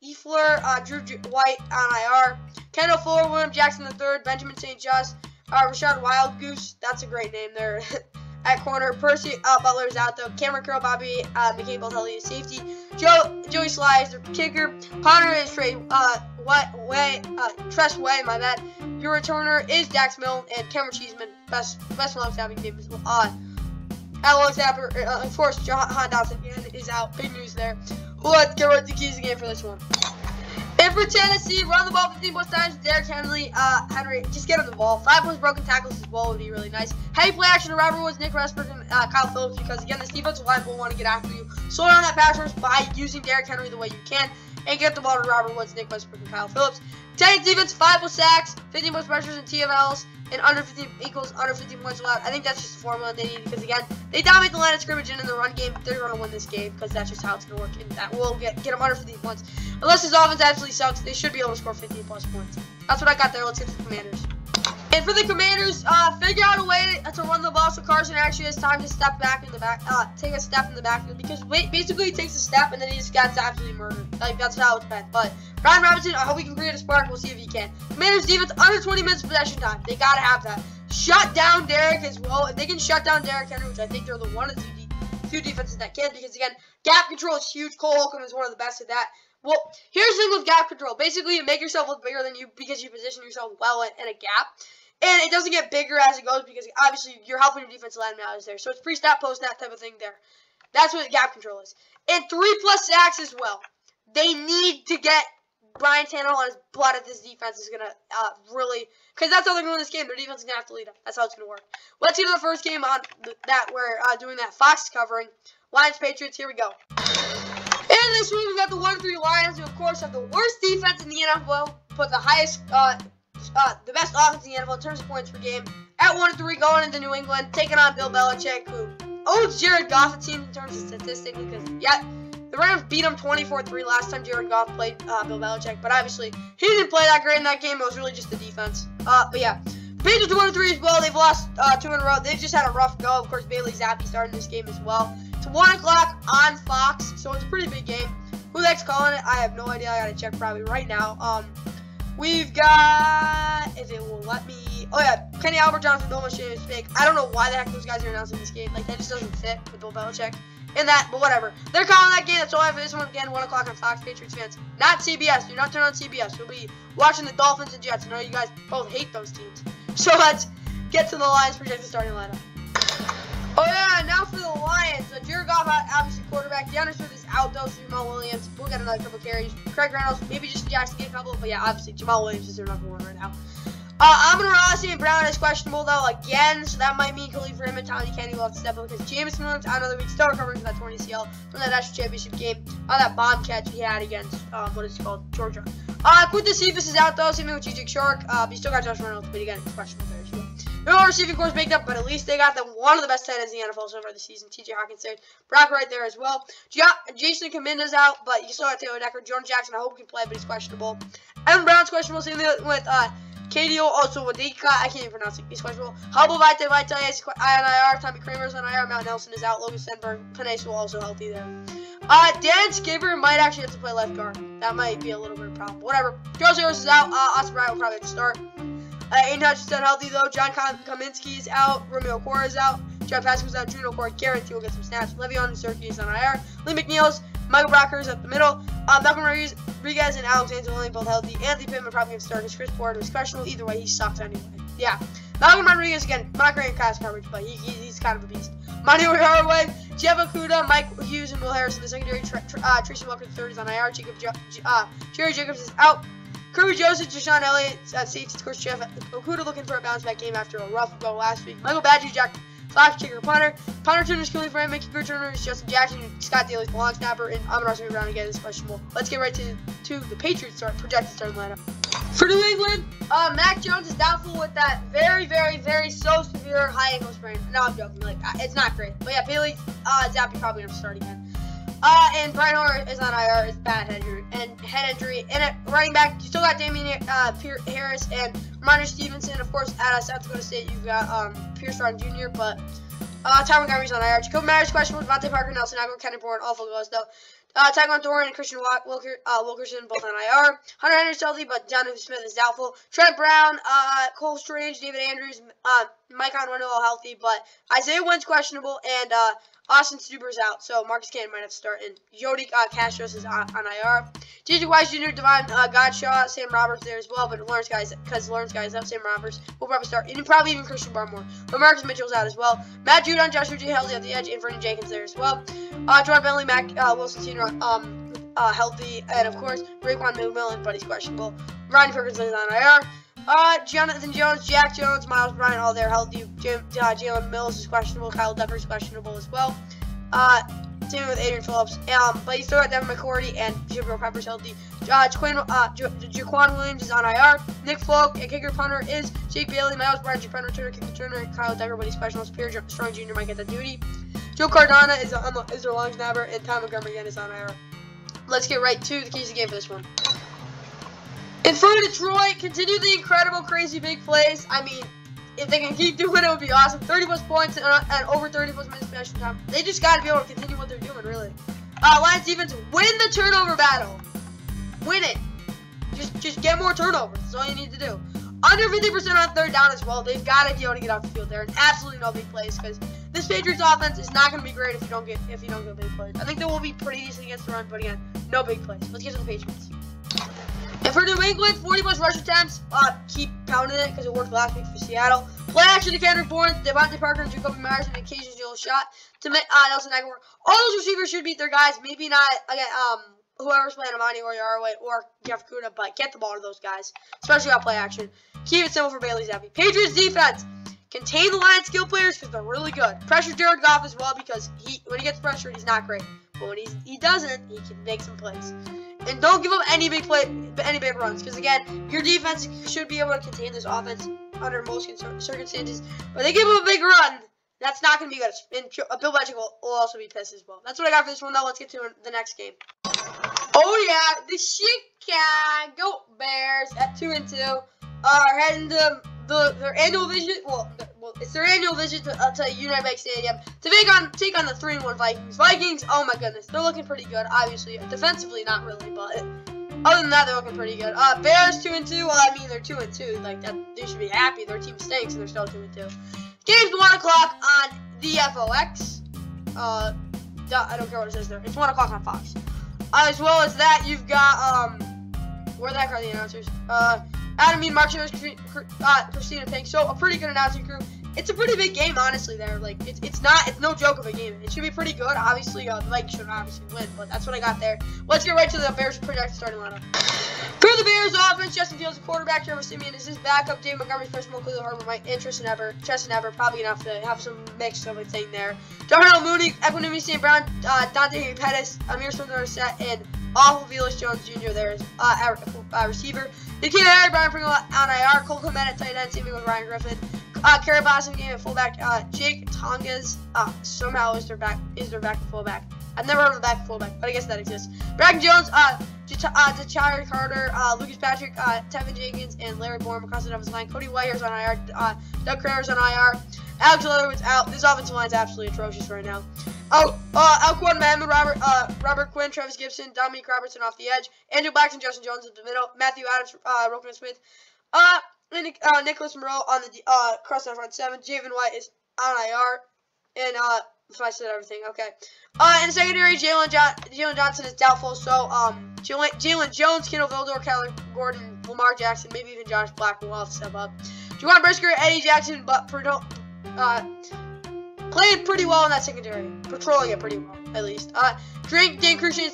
Efler, Drew White on IR. Kendall Fuller, William Jackson III, Benjamin St. Just, Rashad Wildgoose. That's a great name there. At corner, Percy Butler is out though. Cameron Curl, Bobby McCabe, both healthy, safety. Joey Sly is the kicker. Punter is Tress Way, my bad. Your returner is Dax Milne and Cameron Cheeseman, best long snapping team as well. At long snapper, of course, John Dotson is out. Big news there. Let's get right to the keys again for this one. And for Tennessee, run the ball 15 plus times. Derrick Henry, just get him the ball. 5 plus broken tackles as well would be really nice. Heavy play action to Robert Woods, Nick Restberg, and Kyle Phillips because, again, this defensive line will want to get after you. Slow down that pass rush by using Derrick Henry the way you can and get the ball to Robert Woods, Nick Restberg, and Kyle Phillips. Tennessee defense, 5 plus sacks, 15 plus pressures and TFLs, and under 15 equals under 15 points allowed. I think that's just the formula they need because, again, they dominate the line of scrimmage and in the run game. They're going to win this game because that's just how it's going to work. And that will get them under 15 points. Unless his offense absolutely sucks, they should be able to score 15 plus points. That's what I got there. Let's get to the Commanders. And for the Commanders, figure out a way to run the ball so Carson actually has time to step back in the back, take a step in the backfield because basically he takes a step and then he just gets absolutely murdered. Like, that's how it's been. But Brian Robinson, I hope he can create a spark. We'll see if he can. Commanders defense, under 20 minutes of possession time. They got to have that. Shut down Derrick as well. If they can shut down Derrick Henry, which I think they're the one of the two defenses that can because, again, gap control is huge. Cole Holcomb is one of the best at that. Well, here's the thing with gap control. Basically, you make yourself look bigger than you because you position yourself well in a gap. And it doesn't get bigger as it goes because, obviously, you're helping your defensive lineman out there. So it's pre-snap, post-snap type of thing there. That's what gap control is. And 3 plus sacks as well. They need to get Brian Tannehill on his blood if this defense is going to really... Because that's how they're going to win this game. Their defense is going to have to lead them. That's how it's going to work. Let's get to the first game on that we're doing that Fox covering. Lions-Patriots, here we go. And this week, we've got the 1-3 Lions, who, of course, have the worst defense in the NFL, but the highest, the best offense in the NFL in terms of points per game. At 1-3, going into New England, taking on Bill Belichick, who owns Jared Goff, it seems, in terms of statistics, because, yeah, the Rams beat him 24-3 last time Jared Goff played Bill Belichick, but obviously, he didn't play that great in that game. It was really just the defense. But, yeah. Patriots 1-3 as well. They've lost 2 in a row. They've just had a rough go. Of course, Bailey Zappi started this game as well. It's 1 o'clock on Fox, so it's a pretty big game. Who the heck's calling it? I have no idea. I gotta check probably right now. We've got, if it will let me, oh yeah, Kenny Albert, Jonathan Billman, Shane Fake. I don't know why the heck those guys are announcing this game. Like, that just doesn't fit with Bill Belichick. And that, but whatever. They're calling that game. That's all I have for this one. Again, 1 o'clock on Fox, Patriots fans. Not CBS. Do not turn on CBS. We'll be watching the Dolphins and Jets. I know you guys both hate those teams. So let's get to the Lions projected starting lineup. Oh yeah, now for the Lions. Jared Goff, obviously quarterback. DeAndre Swift is outdosed Jamal Williams. We'll get another couple carries. Craig Reynolds, maybe just Jackson get a couple, but yeah, obviously Jamal Williams is their number one right now. Amon-Ra St. Brown is questionable though again, so that might mean Khalif Raymond, Tommy Kennedy will have to step up because Jameson Williams out another week, still recovering from that torn ACL from that national championship game on that bomb catch he had against what is it called, Georgia. Quintus Cephas is out though, same thing with G.J. Shark. But you still got Josh Reynolds, but again, it's questionable there as well. Their whole receiving core is baked up, but at least they got one of the best tight ends in the NFL so far this season. T.J. Hawkinson, Brock right there as well. Jason Kaminga's out, but you still got Taylor Decker. Jordan Jackson, I hope he can play, but he's questionable. Evan Brown's questionable, same thing with KDO, also Wadika, I can't even pronounce it, he's questionable. Hubble Vitae is on IR, Tommy Kramer's on IR, Mount Nelson is out, Logan Stenberg, Panay will also healthy there. Dan Skibber might actually have to play left guard. That might be a little bit of a problem. Whatever. Joe Harris is out, Austin Bryant will probably have to start. Aiden Hutchinson healthy though, John Kaminsky is out, Romeo Cora is out, John Pascal's out, Juno Cora guarantee will get some snaps, Le'Veon Sturkey is on IR, Lee McNeil's, Michael Brocker is at the middle, Malcolm Rodriguez and Alexander Williams both healthy. Anthony Pittman probably going to start because Chris Porter was questionable. Either way, he sucks anyway. Yeah. Malcolm Rodriguez, again, not great in pass coverage, but he's kind of a beast. Manuel Haraway, Jeff Okuda, Mike Hughes, and Will Harris in the secondary. Tracy Walker the third is on IR. Jerry Jacobs is out. Kirby Joseph, Deshaun Elliott at safety. Of course, Jeff Okuda looking for a bounce back game after a rough go last week. Michael Badgie, Jack Flash, kicker, punter. Punter returner Khalif Raymond, kicker returner is Justin Jackson, Scott Daly's the long snapper, and Amon-Ra St. Brown again is questionable. Let's get right to the Patriots projected starting lineup. For New England, Mac Jones is doubtful with that very so severe high ankle sprain. No, I'm joking. Like, it's not great. But yeah, Bailey Zappi probably going to start again. And Brian Hoyer is on IR. It's bad head injury. And at running back, you still got Damian Harris and Ramondre Stevenson. Of course, at South Dakota State, you've got Pierce Strong Jr., but Ty Montgomery's on IR. Jacoby Myers questionable. Devontae Parker, Nelson Aguilar, Kenny Bourne, awful goes though. Tyquan Thorne and Christian Wilkerson both on IR. Hunter Henry's healthy, but Jonathan Smith is doubtful. Trent Brown, Cole Strange, David Andrews, Mike Conway all healthy, but Isaiah Wynn's questionable, and Austin Stuber's out, so Marcus Cannon might have to start, and Jody Castros is on IR. J.J. Wise Jr., Devon Godshaw, Sam Roberts there as well, but Lawrence Guy's out, Sam Roberts will probably start, and probably even Christian Barmore. But Marcus Mitchell's out as well. Matt Judon, Joshua J. Healthy at the edge, and Vernon Jenkins there as well. Jordan Bentley, Mac Wilson Sr. Healthy, and of course, Raekwon McMillan, but he's questionable. Ronnie Ferguson is on IR. Jonathan Jones, Jack Jones, Miles Bryant, all there healthy. Jalen Mills is questionable. Kyle Devers is questionable as well. Same with Adrian Phillips. But you still got Devin McCourty and Jabril Pepper's healthy. Jaquan Williams is on IR. Nick Folk, a kicker punter, is Jake Bailey. Miles Bryant, your punter, kicker returner. Kyle Dever, but he's questionable. Pierre Strong Jr. might get that duty. Joe Cardona is their long snapper, and Tom Montgomery again is on IR. Let's get right to the keys of the game for this one. And for Detroit, continue the incredible, crazy big plays. I mean, if they can keep doing it, it would be awesome. 30+ points and over 30+ minutes special time. They just got to be able to continue what they're doing, really. Lions defense, win the turnover battle. Win it. Just get more turnovers. That's all you need to do. Under 50% on third down as well. They've got to be able to get off the field there, and absolutely no big plays because this Patriots offense is not going to be great if you don't get big plays. I think they will be pretty decent against the run, but again, no big plays. Let's get to the Patriots. And for New England, 40+ rush attempts. Keep pounding it because it worked last week for Seattle. Play action to Kendrick Bourne, Devontae Parker, and Jacoby Myers, and occasional shot to Nelson Aguilar. All those receivers should beat their guys. Maybe not again. Whoever's playing Amani or Yaraway or Jeff Okuda, but get the ball to those guys, especially on play action. Keep it simple for Bailey Zappi. Patriots defense. Contain the Lions skill players because they're really good. Pressure Jared Goff as well because when he gets pressured, he's not great. But when he doesn't, he can make some plays. And don't give up any big runs because again, your defense should be able to contain this offense under most circumstances. But they give him a big run, that's not going to be good. And Bill Belichick will also be pissed as well. That's what I got for this one. Now let's get to the next game. Oh yeah, the Chicago Bears at 2-2 are heading to their annual visit. Well, it's their annual visit to United Bank Stadium to take on the 3-1 Vikings. Vikings, oh my goodness, they're looking pretty good. Obviously, defensively not really, but other than that, they're looking pretty good. Bears 2-2. Well, I mean they're 2-2. Like that, they should be happy. Their team stinks, and they're still 2-2. Game's 1 o'clock on the FOX. I don't care what it says there. It's 1 o'clock on Fox. As well as that, you've got where the heck are the announcers? Adam Mead, Mark Sherris, Christina Pink. So a pretty good announcing crew. it's a pretty big game, honestly. There, like it's no joke of a game. It should be pretty good. Obviously, the Vikings should obviously win, but that's what I got there. Let's get right to the Bears projected starting lineup. For the Bears offense, Justin Fields, quarterback. Trevor Siemian is his backup. Dave Montgomery's first one. Khalil Herbert, Mike Chesson Ever, probably enough to have some mix of a thing there. Darnell Mooney, Equanimity St. Brown, Dante Pettis, Amir Smith-Narset, and Awful Velus Jones Jr. there is receiver. Nikhil Harry, Brian Pringle on IR, Cole Kmet at tight end, same with Ryan Griffin. Kerry Boston game at fullback. Jake Tongas somehow is their back fullback. I've never heard of the back fullback, but I guess that exists. Bracken Jones, Ja'Tyre Carter, Lucas Patrick, Tevin Jenkins, and Larry Bourne across the offensive line. Cody Whitehair's on IR. Doug Kramer's on IR. Alex Leatherwood's out. This offensive line's absolutely atrocious right now. Alquan Mohamed, Robert Quinn, Travis Gibson, Dominique Robertson off the edge. Andrew Blackson, Justin Jones in the middle. Matthew Adams, Roquan Smith. Nicholas Moreau on the cross on front seven. Javen White is on IR. And if I said everything, okay. In the secondary, Jalen Johnson is doubtful. So Jalen Jones, Kendall Vildor, Kyler Gordon, Lamar Jackson, maybe even Josh Black will have to step up. Juwan Brisker, Eddie Jackson, but playing pretty well in that secondary, patrolling it pretty well at least. Dan Cruikshank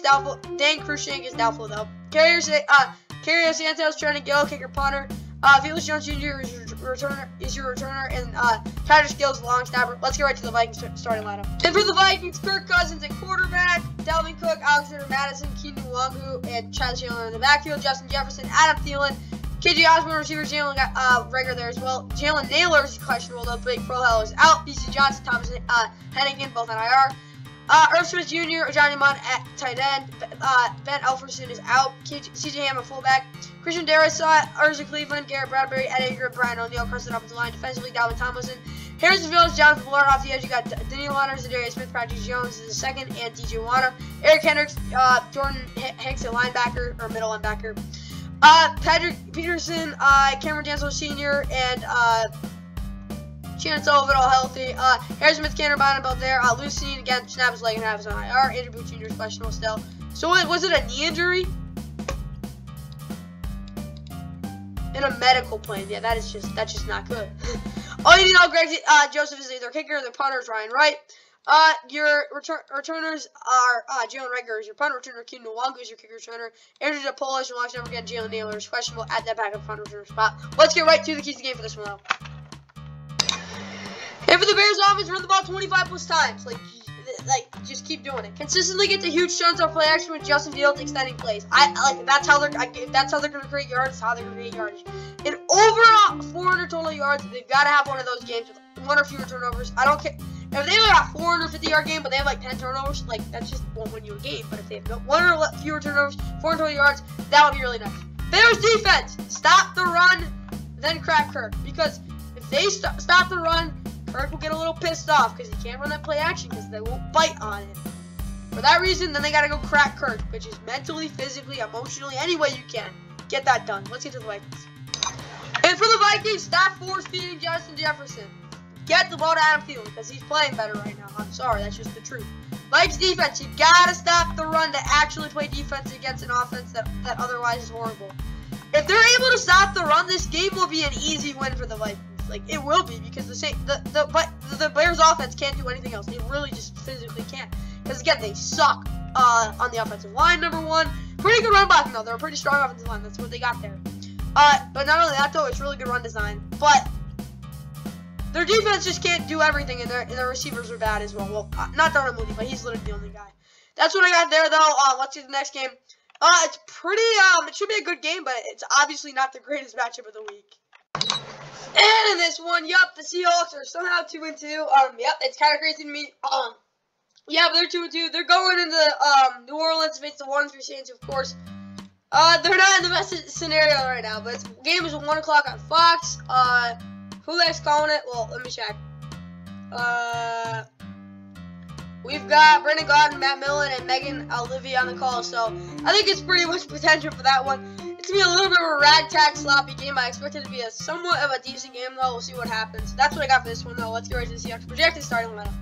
is doubtful though. Carrier Santos, Trent Gill, kicker punter. Velus Jones Jr. is your returner, and Tyler Skills, long snapper. Let's get right to the Vikings starting lineup. And for the Vikings, Kirk Cousins at quarterback, Dalvin Cook, Alexander Madison, Keenan Wangu, and Chad Chandler in the backfield. Justin Jefferson, Adam Thielen, KJ Osborne, receivers. Jalen got Rager there as well. Jalen Naylor is questionable though. Blake Frohell is out. BC Johnson, Thomas Hennigan, both on IR. Irv Smith Jr., Johnny Mott at tight end. Ben Elferson is out. CJ Ham at fullback. Christian Darrisaw, Urza Cleveland, Garrett Bradbury, Ed Edgar, Brian O'Neill across the offensive line. Defensively, Dalvin Tomlinson. Harrison Phillips, Jonathan Bullard off the edge. You got Daniel Leonard, Zadarius Smith, Patrick Jones is the second, and DJ Wana. Eric Hendricks, Jordan Hicks at linebacker, or middle linebacker. Patrick Peterson, Cameron Dansel Sr., and Shannon Sullivan all healthy. Harrison Smith, Canner Bonneville there. Lucine, again, snaps his leg and half is on IR. Andrew Booth Jr. is questionable still. So was it a knee injury? In a medical plane. Yeah, that's just not good. All you need to know, Greg Joseph is either kicker or the punter is Ryan Wright. Your returners are Jalen Rager is your punt returner, Keenan Wangu is your kicker returner, Andrew DePolis, and watch never again, Jalen Naylor is questionable at that backup punt returner spot. Let's get right to the keys of the game for this one, though. And for the Bears offense, run the ball 25 plus times. Like, just keep doing it. Consistently get the huge chunks on play action with Justin Fields extending plays. That's how they're gonna create yards. That's how they're gonna create yardage. And overall 400 total yards, they've got to have one of those games with one or fewer turnovers. I don't care if they got a 450-yard game, but they have like 10 turnovers. Like that's just won't win you a game. But if they have one or fewer turnovers, 400 total yards, that would be really nice. Bears defense, stop the run, then crack Kirk, because if they stop the run, Kirk will get a little pissed off because he can't run that play action because they won't bite on it. For that reason, then they got to go crack Kirk, which is mentally, physically, emotionally, any way you can. Get that done. Let's get to the Vikings. And for the Vikings, stop force-feeding Justin Jefferson. Get the ball to Adam Thielen because he's playing better right now. I'm sorry, that's just the truth. Vikings defense, you got to stop the run to actually play defense against an offense that otherwise is horrible. If they're able to stop the run, this game will be an easy win for the Vikings. Like, it will be, because the Bears offense can't do anything else. They really just physically can't. Because, again, they suck on the offensive line, number one. Pretty good run blocking, though. They're a pretty strong offensive line. That's what they got there. But not only that, though, it's really good run design. But their defense just can't do everything, and their receivers are bad as well. Well, not Darnell Mooney, but he's literally the only guy. That's what I got there, though. Let's see the next game. It's pretty, it should be a good game, but it's obviously not the greatest matchup of the week. And in this one, the Seahawks are somehow 2-2. It's kind of crazy to me. But they're 2-2. They're going into New Orleans to face the 1-3 Saints, of course. They're not in the best scenario right now, but the game is at 1 o'clock on Fox. Who likes calling it? Well, let me check. We've got Brendan Gaudin, Matt Millen, and Megan Olivia on the call, so I think it's pretty much potential for that one. It's going to be a little bit of a ragtag, sloppy game. I expect it to be somewhat of a decent game, though. We'll see what happens. That's what I got for this one, though. Let's get right to the Seahawks projected starting lineup.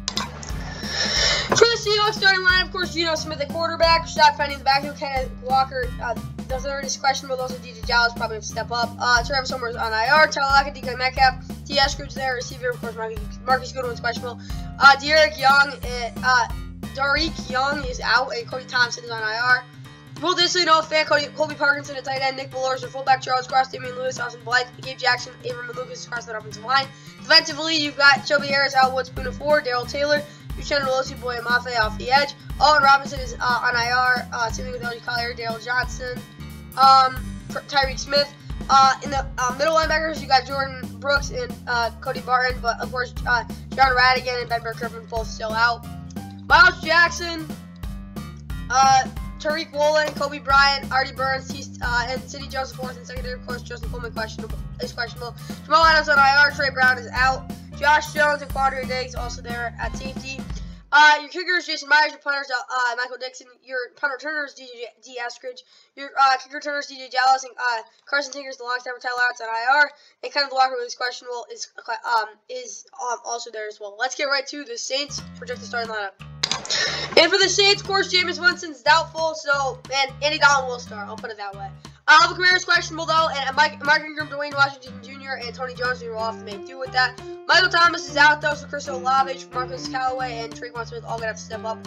For the Seahawks starting line, of course, Geno Smith at quarterback, Rashad Penny in the backfield, Kenneth Walker, the third is questionable. Those are DJ Dallas probably have to step up. Travis Homer's on IR, Tyler Lockett, DK Metcalf, D. Eskridge there. Receiver, of course, Marcus Goodwin's questionable. Derek Young, Darek Young is out, and Cody Thompson is on IR. Will Disley, Noah Fant, Colby Parkinson at tight end, Nick Valors, fullback, Charles Cross, Damian Lewis, Austin Blythe, Gabe Jackson, Abram and Lucas across that offensive line. Defensively, you've got Shelby Harris, Al Woods, Spoon of 4, Daryl Taylor, Uchenna Wilson, Boy Mafe off the edge. Owen Robinson is on IR, same thing with LG Collier, Dale Johnson, Tyreek Smith. In the middle linebackers, you got Jordan Brooks and Cody Barton, but of course, John Radigan and Ben Burkirk both still out. Miles Jackson, Tariq Woolen, Kobe Bryant, Artie Burns, and Sidney Joseph fourth and secondary. Of course, Justin Coleman is questionable. Jamal Adams on IR. Trey Brown is out. Josh Jones and Quandre Diggs also there at safety. Your kickers, Jason Myers. Your punters, Michael Dixon. Your punter returners, D. Eskridge. Your kicker returners, DJ Dallas and Carson Tinker's the long snapper, Tyler Out's on IR. And Kenneth Walker, who is questionable, is also there as well. Let's get right to the Saints projected starting lineup. And for the Saints, of course, Jameis Winston's doubtful, and Andy Dalton will start. I'll put it that way. Alvin Kamara's questionable, though, and Mark Ingram, Dwayne Washington Jr., and Tony Jones will have to make do with that. Michael Thomas is out, though, so Chris Olave, Marcus Callaway, and Traquan Smith all going to have to step up.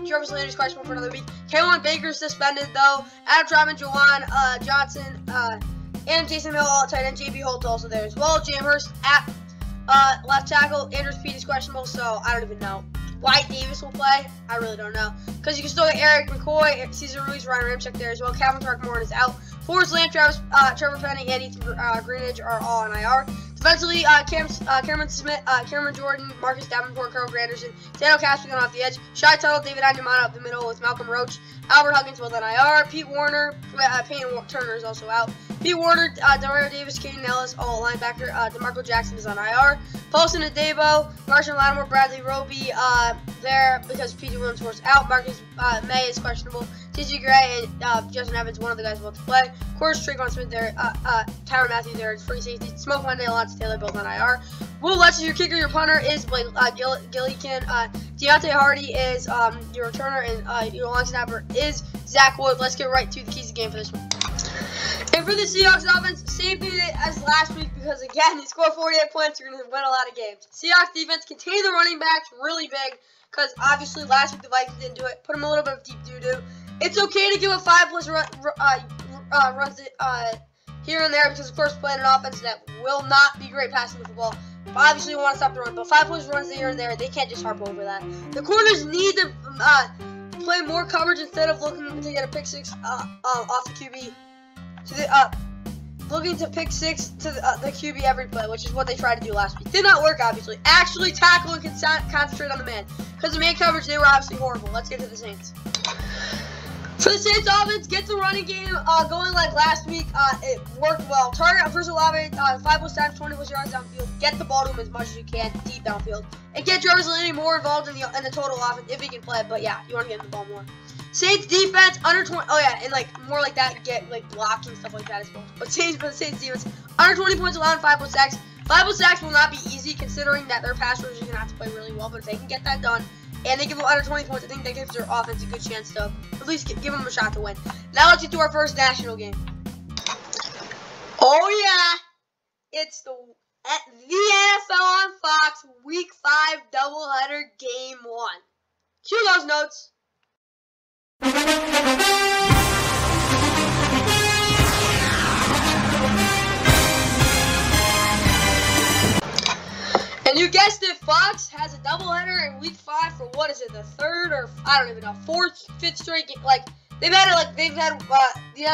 Jarvis Landry's questionable for another week. K'Wan Baker's suspended, though. Adam Trautman, Jawan Johnson, and Jason Hill all at tight end. JB Holt's also there as well. Jam Hurst at left tackle. Andrews Pete is questionable, so I don't even know. Wyatt Davis will play. I really don't know. Because you can still get Eric McCoy, Cesar Ruiz, Ryan Ramczyk there as well. Calvin Throckmorton is out. Forrest Lamb, Trevor Penning, and Ethan Greenidge are all on IR. Defensively, Cameron Smith, Cameron Jordan, Marcus Davenport, Carl Granderson, Daniel Caspian off the edge. Shai Tuttle, David Anyamana up the middle with Malcolm Roach. Albert Huggins both on IR. Pete Warner, Payne Turner is also out. Pete Warner, Demario Davis, Kaden Ellis, all linebacker. DeMarco Jackson is on IR. Paulson Adebo, Marshall Lattimore, Bradley Roby there because P.J. Williams was out. Marcus May is questionable. T.J. Gray and Justin Evans, one of the guys about to play. Of course, Traquan Smith there. Tyrann Mathieu there is free safety. Smoke Monday, Lance Taylor both on IR. Will Lutz, your kicker, your punter is Blake Gillikin. Deontay Hardy is your returner, and your long snapper is Zach Wood. Let's get right to the keys of the game for this one. And for the Seahawks offense, same thing as last week because, again, you score 48 points, you're going to win a lot of games. Seahawks defense, contain the running backs really big because, obviously, last week the Vikings didn't do it. Put them a little bit of deep doo-doo. It's okay to give up 5+ runs here and there because, of course, playing an offense that will not be great passing the football. Obviously, we want to stop the run, but 5+ runs here and there, they can't just harp over that. The corners need to play more coverage instead of looking to get a pick six off the QB. Looking to pick six to the QB every play, which is what they tried to do last week. Did not work, obviously. Actually tackle and concentrate on the man. Because the man coverage, they were obviously horrible. Let's get to the Saints. For the Saints offense, get the running game going like last week. It worked well. Target first Olave, 5+ times, 20+ yards downfield. Get the ball to him as much as you can, deep downfield. And get Jarvis Landry more involved in the total offense if he can play. But yeah, you want to get him the ball more. Saints defense under 20. Oh yeah, and like more like that, get like blocking stuff like that as well. But for the Saints defense, under 20 points allowed, 5+ sacks. 5+ sacks will not be easy considering that their pass rushers are gonna have to play really well. But if they can get that done, and they give them under 20 points, I think that gives their offense a good chance to at least give them a shot to win. Now let's get to our first national game. Oh yeah, it's the NFL on Fox Week 5 doubleheader Game 1. Cue those notes. And you guessed it, Fox has a doubleheader in Week 5 for what is it, the third or I don't even know, fourth, fifth straight game. Like they've had the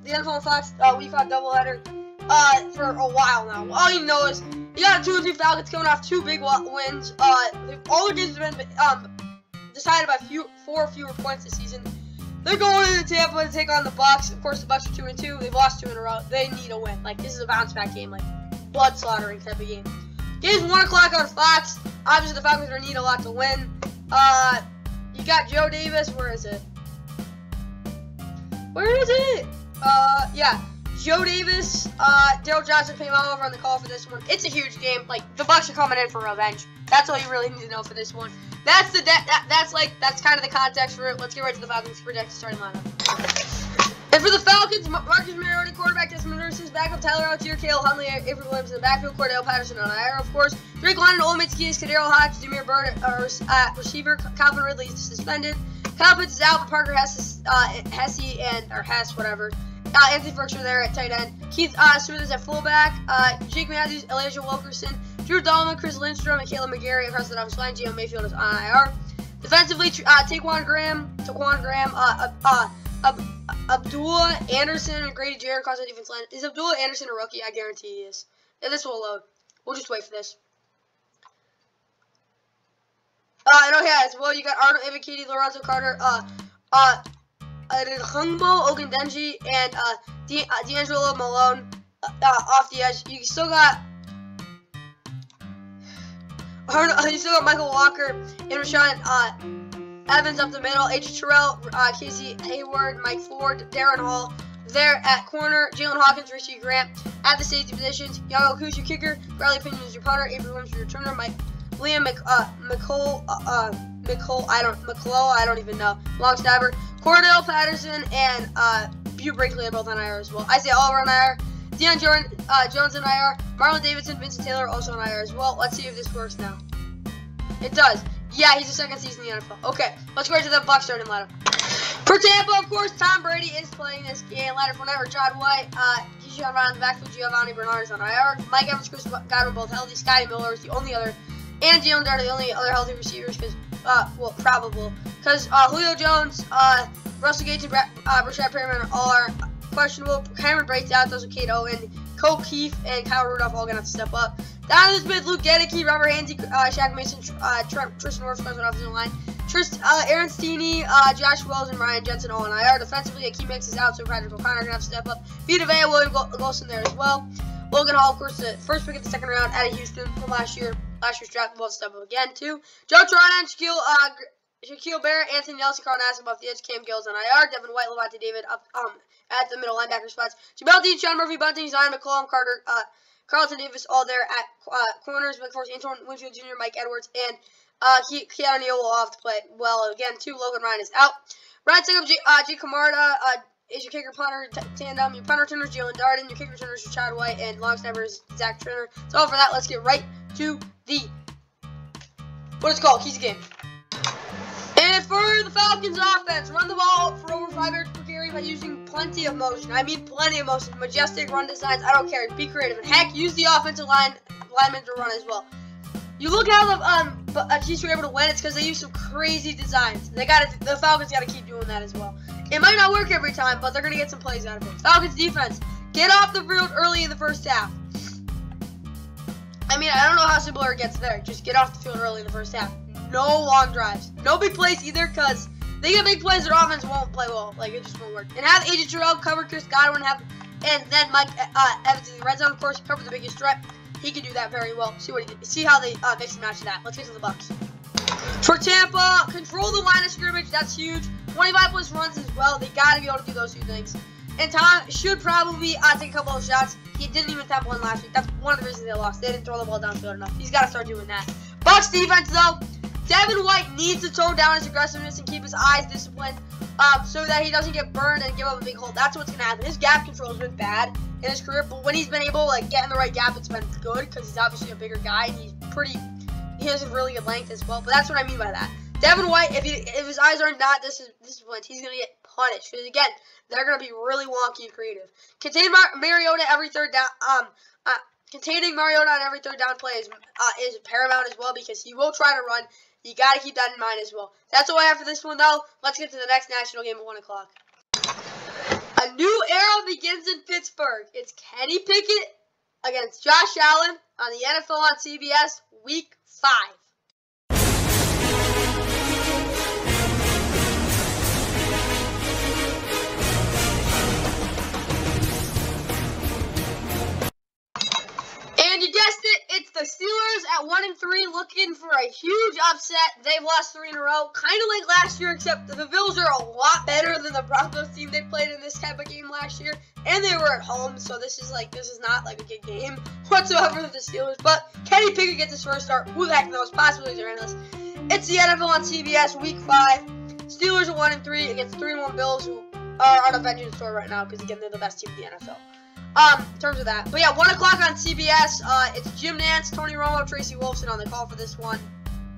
NFL on Fox Week 5 doubleheader for a while now. All you know is you got 2-3 Falcons coming off 2 big wins. All their games have been decided by 4 or fewer points this season. They're going into Tampa to take on the Bucs. Of course, the Bucs are 2-2. They've lost 2 in a row. They need a win. Like this is a bounce back game, like blood slaughtering type of game. Game's 1 o'clock on Fox. Obviously, the Falcons are gonna need a lot to win. You got Joe Davis. Where is it? Yeah. Joe Davis, Daryl Johnson, Payne Oliver on the call for this one. It's a huge game. Like the Bucs are coming in for revenge. That's all you really need to know for this one. That's kind of the context for it. Let's get right to the Falcons projected starting lineup. And for for the Falcons, Marcus Mariota, quarterback, Desmond Nurse's backup, Tyler Algier, Caleb Huntley, Avery Williams in the backfield, Cordell Patterson on IR, of course. Drake London, Ole Miss Keys, Kadero Hodge, Jameer Bird, receiver, Calvin Ridley is suspended. Kyle Pitts is out, but Parker Hesse whatever. Anthony Burks are there at tight end. Keith Smith is at fullback. Jake Matthews, Elijah Wilkerson, Drew Dahlman, Chris Lindstrom, and Caleb McGarry across the offensive line. Gio Mayfield is on IR. Defensively, Taquan Graham, Abdullah Anderson, and Grady Jarrett across the defense line. Is Abdullah Anderson a rookie? I guarantee he is. And this will load. We'll just wait for this. As well, you got Arnold Ebiketie, Lorenzo Carter, Hungbo Ogundenji, and D'Angelo Malone off the edge. You still got Michael Walker and Rashawn Evans up the middle. H. Terrell, Casey Hayward, Mike Ford, Darren Hall there at corner. Jalen Hawkins, Richie Grant at the safety positions. Yago Kush, your kicker. Bradley Pinion is your punter. Avery Williams, your returner. Liam McCullough, I don't even know. Long snapper. Cordell Patterson and Bew Brinkley are both on IR as well. Isaiah Oliver on IR. Deion Jones on IR. Marlon Davidson, Vincent Taylor also on IR as well. Let's see if this works now. It does. Yeah, he's the second season in the NFL. Okay, let's go right to the Bucs starting lineup. For Tampa, of course, Tom Brady is playing this game. Leonard Fournette, Rashad White, Keyshawn Vaughn in the backfield, Giovanni Bernard is on IR. Mike Evans, Chris Godwin both healthy. Scotty Miller is the only other. And Jalen Dart are the only other healthy receivers because, probable. Because Julio Jones, Russell Gage, and Brashad Perriman all are questionable. Cameron Brate's out, those are Kate Owen, Cole Keefe, and Kyle Rudolph all going to have to step up. Donovan Smith, Luke Gedeke, Robert Hansey, Shaq Mason, Tristan Wirfs on the offensive line. Aaron Steeney, Josh Wells, and Ryan Jensen all on IR. Defensively, Akeem Hicks is out, so Patrick O'Connor going to have to step up. Vita Vea, William Golson there as well. Logan Hall, of course, the first pick of the second round out of Houston from last year's draft, will step up again, too. Joe Tryon, Shaquille Barrett, Anthony Nelson, Carl Nassib off the edge, Cam Gills on IR, Devin White, Levante David up at the middle linebacker spots. Jamel Dean, Sean Murphy, Bunting, Zion McCollum, Carter, Carlton Davis, all there at corners. Of course, Antoine Winfield Jr., Mike Edwards, and Keanu Neal will have to play well again, too. Logan Ryan is out. Ryan Sickum, G. Camarda, is your kicker punter tandem. Your punter returner is Jalen Darden. Your kicker returner is Rashad White. And long snapper is Zach Turner. So for that, let's get right to the keys of game. And for the Falcons offense, run the ball for over 5 yards per carry by using plenty of motion. I mean plenty of motion. Majestic run designs. I don't care. Be creative. And heck, use the offensive linemen to run as well. You look how the Chiefs were able to win. It's because they used some crazy designs. The Falcons got to keep doing that as well. It might not work every time, but they're going to get some plays out of it. Falcons defense, get off the field early in the first half. I mean, I don't know how simple it gets there. Just get off the field early in the first half. No long drives. No big plays either, because they get big plays, their offense won't play well. Like, it just won't work. And have AJ Terrell cover Chris Godwin, and then Mike Evans in the red zone, of course, cover the biggest threat. He can do that very well. See how they mix and match that. Let's get to the Bucs. For Tampa, control the line of scrimmage. That's huge. 25 plus runs as well. They got to be able to do those two things. And Tom should probably take a couple of shots. He didn't even attempt one last week. That's one of the reasons they lost. They didn't throw the ball downfield enough. He's got to start doing that. Bucs defense, though. Devin White needs to tone down his aggressiveness and keep his eyes disciplined so that he doesn't get burned and give up a big hole. That's what's going to happen. His gap control has been bad in his career, but when he's been able to get in the right gap, it's been good because he's obviously a bigger guy and he has a really good length as well. But that's what I mean by that. Devin White, if his eyes are not disciplined, he's going to get punished. Because again, they're going to be really wonky and creative. Containing Mariota every third down. Containing Mariota on every third down play is paramount as well because he will try to run. You got to keep that in mind as well. That's all I have for this one, though. Let's get to the next national game at 1 o'clock. A new era begins in Pittsburgh. It's Kenny Pickett against Josh Allen on the NFL on CBS Week 5. And you guessed it, it's the Steelers at 1-3 looking for a huge upset. They've lost 3 in a row, kind of like last year, except the Bills are a lot better than the Broncos team they played in this type of game last year. And they were at home, so this is not like a good game whatsoever for the Steelers. But Kenny Pickett gets his first start. Who the heck knows? Possibilities are endless. It's the NFL on CBS Week 5. Steelers are 1-3 against 3-1 Bills, who are on a vengeance tour right now because, again, they're the best team in the NFL. In terms of that. But, yeah, 1 o'clock on CBS. It's Jim Nantz, Tony Romo, Tracy Wolfson on the call for this one.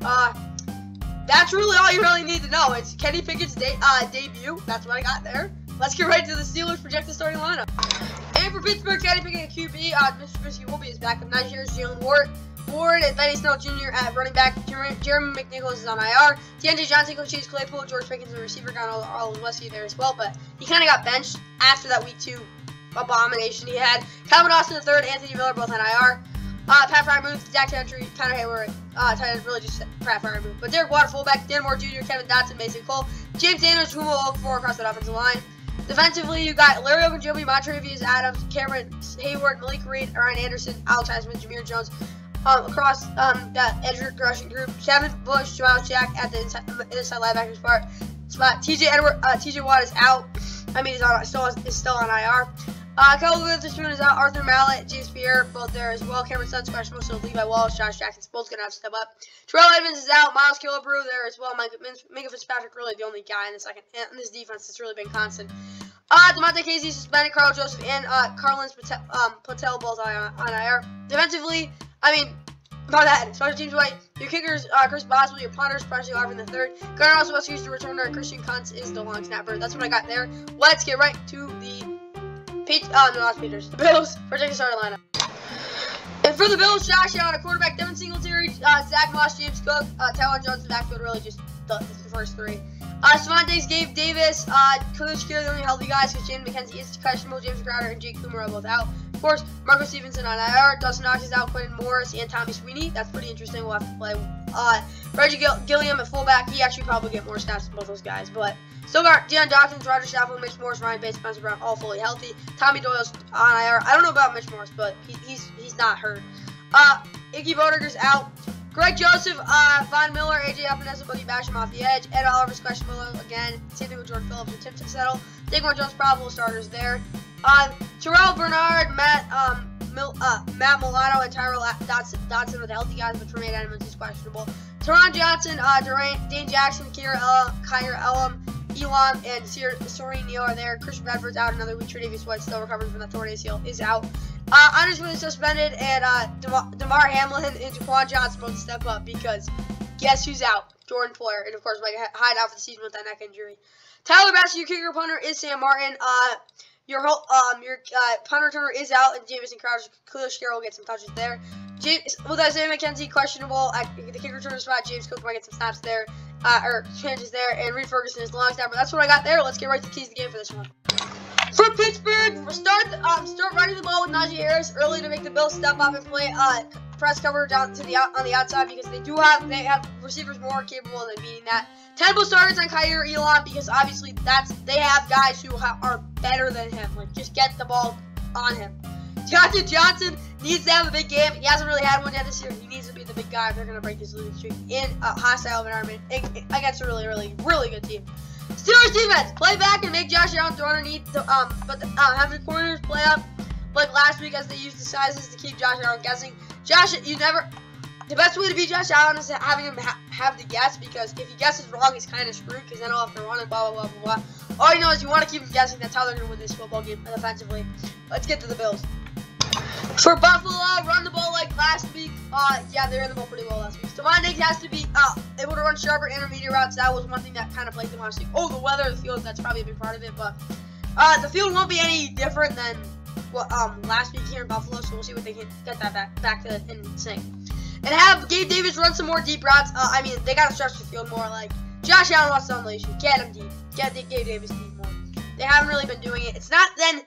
That's really all you really need to know. It's Kenny Pickett's debut. That's what I got there. Let's get right to the Steelers' projected starting lineup. And for Pittsburgh, Kenny Pickett at QB. Mr. Trubisky will be his backup. Najee Jalen Ward and Benny Snell Jr. at running back. Jeremy McNichols is on IR. DeAndre Johnson, Chase Claypool, George Pickens, the receiver, got all of Westview there as well. But he kind of got benched after that week 2 abomination he had. Calvin Austin III, Anthony Miller, both on IR. Pat Freiermuth, Zach Gentry, Connor Hayward, tight end, really just Pat Freiermuth. But Derek Water, fullback, Dan Moore Jr., Kevin Dotson, Mason Cole, James Daniels, who will look for across that offensive line. Defensively, you got Larry Ogunjobi, Montrevious Adams, Cameron Hayward, Malik Reed, Ryan Anderson, Alex Heisman, Jameer Jones. Across that edge rushing group, Kevin Bush, Joel Jack at the inside linebacker spot. TJ Watt is out. I mean, he's still on IR. Kyle Witherspoon is out. Arthur Mallett, James Pierre, both there as well. Cameron Sutton's questionable, so Levi Wallace, Josh Jackson's both gonna have to step up. Terrell Edmonds is out. Miles Killebrew there as well. Minka Fitzpatrick really the only guy in this defense that's really been constant. DeMonte Casey suspended. Carl Joseph and Carlins Patel both on IR. Defensively, I mean, about that, special teams white. Your kickers, Chris Boswell. Your punters, Presley Harvin the third. Garner also must use the returner. Christian Kuntz is the long snapper. That's what I got there. Let's get right to the the Bills projected starting lineup. And for the Bills, Josh Allen, a quarterback, Devin Singletary, Zach Moss, James Cook, Talon Jones, the backfield, really just the first 3. Stephon Diggs, Gabe Davis, Khalil Shakir, the only healthy guys, because Jaden McKenzie is questionable, James Crowder, and Jake Coomer are both out. Of course, Marco Stevenson on IR, Dustin Knox is out, Quentin Morris, and Tommy Sweeney. That's pretty interesting. We'll have to play. Reggie Gilliam at fullback. He actually probably get more snaps than both those guys, but still got Deion Dawkins, Roger Stafford, Mitch Morris, Ryan Bates, Spencer Brown, all fully healthy. Tommy Doyle's on IR. I don't know about Mitch Morris, but he's not hurt. Iggy Boderger's out. Greg Joseph, Von Miller, AJ Epinesa, Buddy Basham off the edge. Ed Oliver's questionable again. Same thing with George Phillips and Tim Settle. Daquan Jones, probable starters there. Terrell Bernard, Matt Milano, and Tyrell Dodson are the healthy guys, but Tremaine Edmonds is questionable. Teron Johnson, Dane Jackson, Kyra Elam, Elam, and Soreen Neal are there. Christian Bedford's out another week. Tre'Davious White still recovering from that torn ACL is out. Anders Smith is suspended, and DeMar Hamlin and Jaquan Johnson both step up because guess who's out? Jordan Poyer, and of course, Mike Hyde out for the season with that neck injury. Tyler Bass, your kicker punter is Sam Martin. Your punt returner is out, and Jamison Crowder, Khalil Shakir will get some touches there. With Isaiah McKenzie questionable at the kicker returner spot, James Cook might get some snaps there, or changes there, and Reed Ferguson is the long snapper. That's what I got there. Let's get right to the keys of the game for this one. For Pittsburgh, we'll start running the ball with Najee Harris early to make the Bills step up and play press cover down to on the outside because they have receivers more capable than beating that. Temple targets on Kyer Elam because obviously they have guys who are better than him. Like, just get the ball on him. Deontay Johnson needs to have a big game. He hasn't really had one yet this year. He needs to be the big guy if they're going to break his losing streak in a hostile environment against a really, really, really good team. Steelers defense, play back and make Josh Allen throw underneath, have the corners play up like last week as they used the sizes to keep Josh Allen guessing. The best way to beat Josh Allen is having him have the guess, because if he guesses wrong, he's kind of screwed because then he'll have to run and blah, blah, blah, blah, blah. All you know is you want to keep him guessing. That's how they're going to win this football game offensively. Let's get to the Bills. For Buffalo, run the ball like last week. Yeah, they ran the ball pretty well last week. Stephon Diggs has to be able to run sharper intermediate routes. That was one thing that kind of plagued them last week. Oh, the weather, the field, that's probably a big part of it. But the field won't be any different than what last week here in Buffalo. So we'll see what they can get that back to in sync. And have Gabe Davis run some more deep routes. I mean, they got to stretch the field more. Like, Josh Allen wants to unleash you. Get him deep. Get Gabe Davis deep more. They haven't really been doing it. It's not then.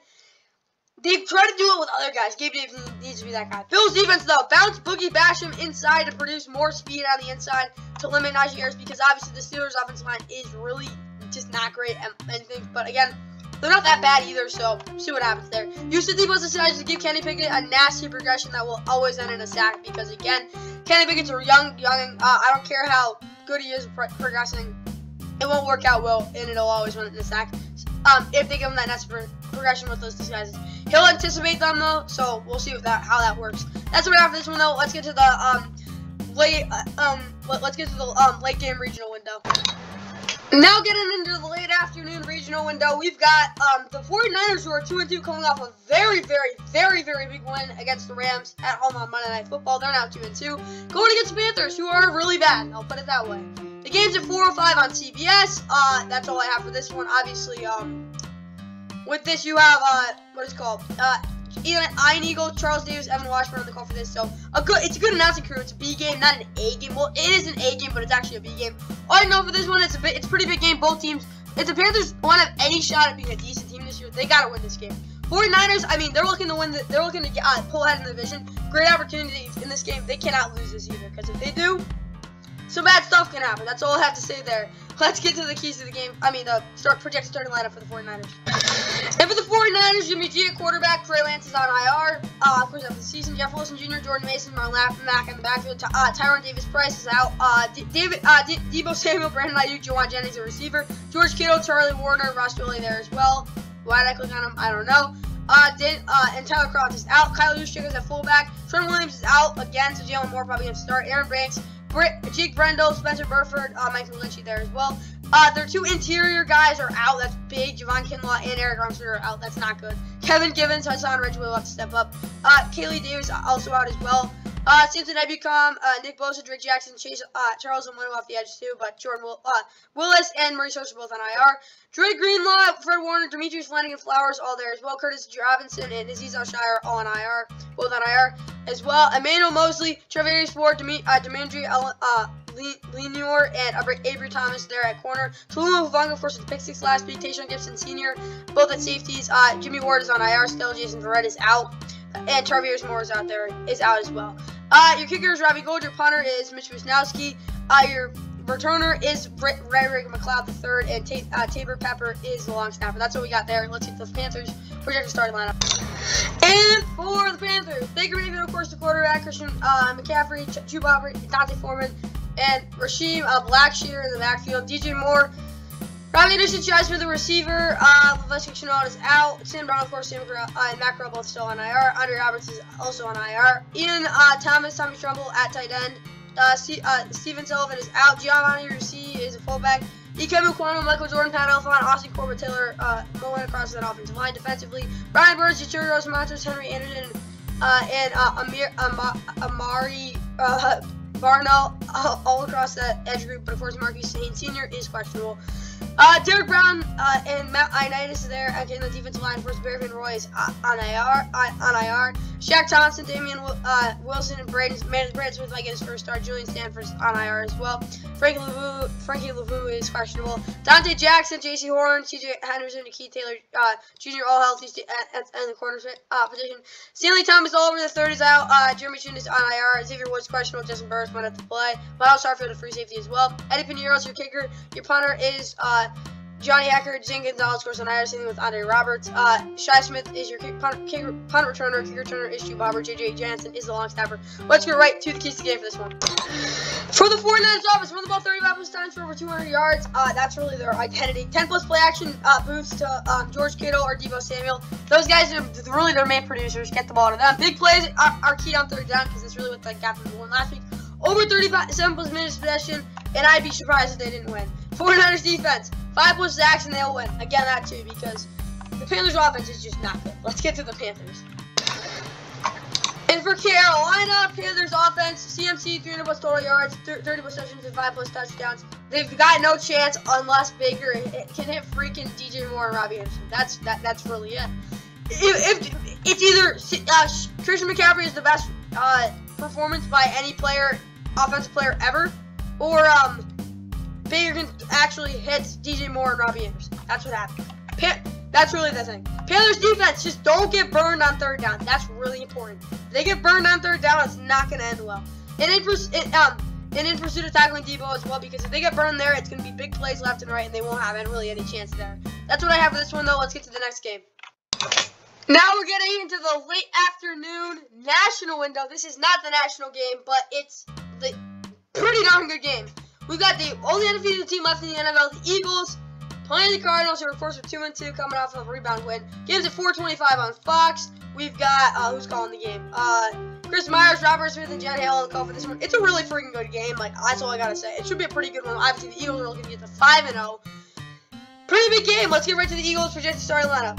They've tried to do it with other guys. Gabe Davis needs to be that guy. Bills defense, though. Bounce Boogie Bash him inside to produce more speed on the inside to limit Najee Harris, because obviously the Steelers' offensive line is really just not great and things. But again, they're not that bad either, so see what happens there. Houston defense decided to give Kenny Pickett a nasty progression that will always end in a sack, because again, Kenny Pickett's a young. I don't care how good he is progressing, it won't work out well, and it'll always end in a sack. If they give him that nasty progression with those disguises, he'll anticipate them though, so we'll see how that works. That's what I have for this one though. Let's get to the late game regional window. Now getting into the late afternoon American regional window, we've got the 49ers, who are 2-2, coming off a very big win against the Rams at home on Monday Night Football. They're now 2-2. Going against the Panthers, who are really bad. I'll put it that way. The game's at 4:05 on CBS. That's all I have for this one. Obviously, with this, you have what is it called? Ian Eagle, Charles Davis, Evan Washburn on the call for this. So it's a good announcing crew. It's a B game, not an A game. Well, it is an A game, but it's actually a B game. All I know for this one, it's a pretty big game. Both teams. If the Panthers want to have any shot at being a decent team this year, they gotta win this game. 49ers, I mean, they're looking to win. They're looking to pull ahead in the division. Great opportunity in this game. They cannot lose this either, because if they do, some bad stuff can happen. That's all I have to say there. Let's get to the keys to the game. I mean, the projected starting lineup for the 49ers. And for the 49ers, Jimmy G at quarterback. Trey Lance is on IR. Of course, after the season, Jeff Wilson Jr., Jordan Mason, Marlon Mack in the backfield. Tyron Davis-Price is out. Deebo Samuel, Brandon Ayuk, Juwan Jennings, a receiver. George Kittle, Charlie Warner, Ross Dwelly there as well. Why did I click on him? I don't know. And Tyler Croft is out. Kyle Juszczyk is at fullback. Trent Williams is out again, so Jalen Moore probably going to start. Aaron Banks, Jake Brendel, Spencer Burford, Michael Lynch there as well. Their two interior guys are out. That's big. Javon Kinlaw and Eric Armstead are out. That's not good. Kevin Givens, Hassan Reddick will have to step up. Kaylee Davis also out as well. Samson Ebukam, Nick Bosa, Drake Jackson, Charles and off the edge too, but Jordan Willis and Maurice Hurst are both on IR. Drake Greenlaw, Fred Warner, Demetrius Flanagan, Flowers all there as well. Curtis Robinson and Aziz Al-Shire all on IR, both on IR as well. Emmanuel Mosley, Travarius Ford, Demandre Lenior, and Avery Thomas there at corner. Tuluma Huvanga forced the pick six last week. Tayshaun Gibson Sr. both at safeties. Jimmy Ward is on IR still. Jason Verrett is out. And Travius Moore is out as well. Your kicker is Robbie Gould. Your punter is Mitch Wisnowski. Your returner is Rick McLeod III, and Tabor Pepper is the long snapper. That's what we got there. Let's get to the Panthers. Projected starting lineup. And for the Panthers, Baker Mayfield, of course, the quarterback. Christian McCaffrey, Chuba, Dante Foreman, and Rasheem Blackshear in the backfield. DJ Moore. Robbie Anderson, Jai Smith, the receiver. Leviska Chenault is out. Sam Brown, of course, and Matt Corral both still on IR. Andre Roberts is also on IR. Ian Thomas, Tommy Trumbull at tight end. Steven Sullivan is out. Giovanni Russi is a fullback. Ikem Mukwano, Michael Jordan, Pat Elfon, Austin Corbett, Taylor Mullen across that offensive line. Defensively, Brian Burns, Jachuri Rosamatos, Henry Anderson, and Amari Barnell all across that edge group. But of course, Marquise Haynes Sr. is questionable. Derek Brown and Matt Ioannidis there in the defensive line. Of course, Barry Roy is on IR. Shaq Thompson, Damian Wilson, and Brandon Smith might get his first start. Julian Stanford on IR as well. Frankie Lavu is questionable. Dante Jackson, J.C. Horn, C.J. Henderson, and Keith Taylor Jr. all healthy at the corner position. Stanley Thomas all over the third is out. Jeremy Chin is on IR. Xavier Woods questionable. Justin Burris might have to play. Miles Harfield, a free safety as well. Eddie Pinheiro is your kicker. Your punter is Johnny Hacker, Zane Gonzalez, of course, on IR, same with Andre Roberts. Shai Smith is your punt returner. Kick returner is Bobber. J.J. Jansen is the long snapper. Let's get right to the keys to the game for this one. For the 49ers offense, run the ball 35 plus times for over 200 yards. That's really their identity. 10 plus play action boosts to George Kittle or Deebo Samuel. Those guys are really their main producers. Get the ball to them. Big plays are key on third down because that's really what got them won last week. Over 37 plus minutes possession, and I'd be surprised if they didn't win. 49ers defense, 5 plus sacks, and they'll win. Again, that too, because the Panthers offense is just not good. Let's get to the Panthers. And for Carolina, Panthers offense, CMC, 300 plus total yards, 30 plus touchdowns, and 5 plus touchdowns. They've got no chance unless Baker can hit freaking DJ Moore and Robbie Anderson. That's really it. If it's either Christian McCaffrey is the best performance by any offensive player ever, or Baker can actually hit DJ Moore and Robbie Anderson. That's what happened. That's really the thing. Panthers defense, just don't get burned on third down. That's really important. If they get burned on third down, it's not going to end well. And in pursuit of tackling Deebo as well, because if they get burned there, it's going to be big plays left and right, and they won't have really any chance there. That's what I have for this one, though. Let's get to the next game. Now we're getting into the late afternoon national window. This is not the national game, but it's the pretty darn good game. We've got the only undefeated team left in the NFL, the Eagles, playing the Cardinals, who of course are 2-2, coming off of a rebound win. Game's at 4:25 on Fox. We've got who's calling the game? Chris Myers, Robert Smith, and Jen Hale on the call for this one. It's a really freaking good game. Like, that's all I gotta say. It should be a pretty good one. Obviously, the Eagles are looking to get to 5-0. Pretty big game. Let's get right to the Eagles projected starting lineup.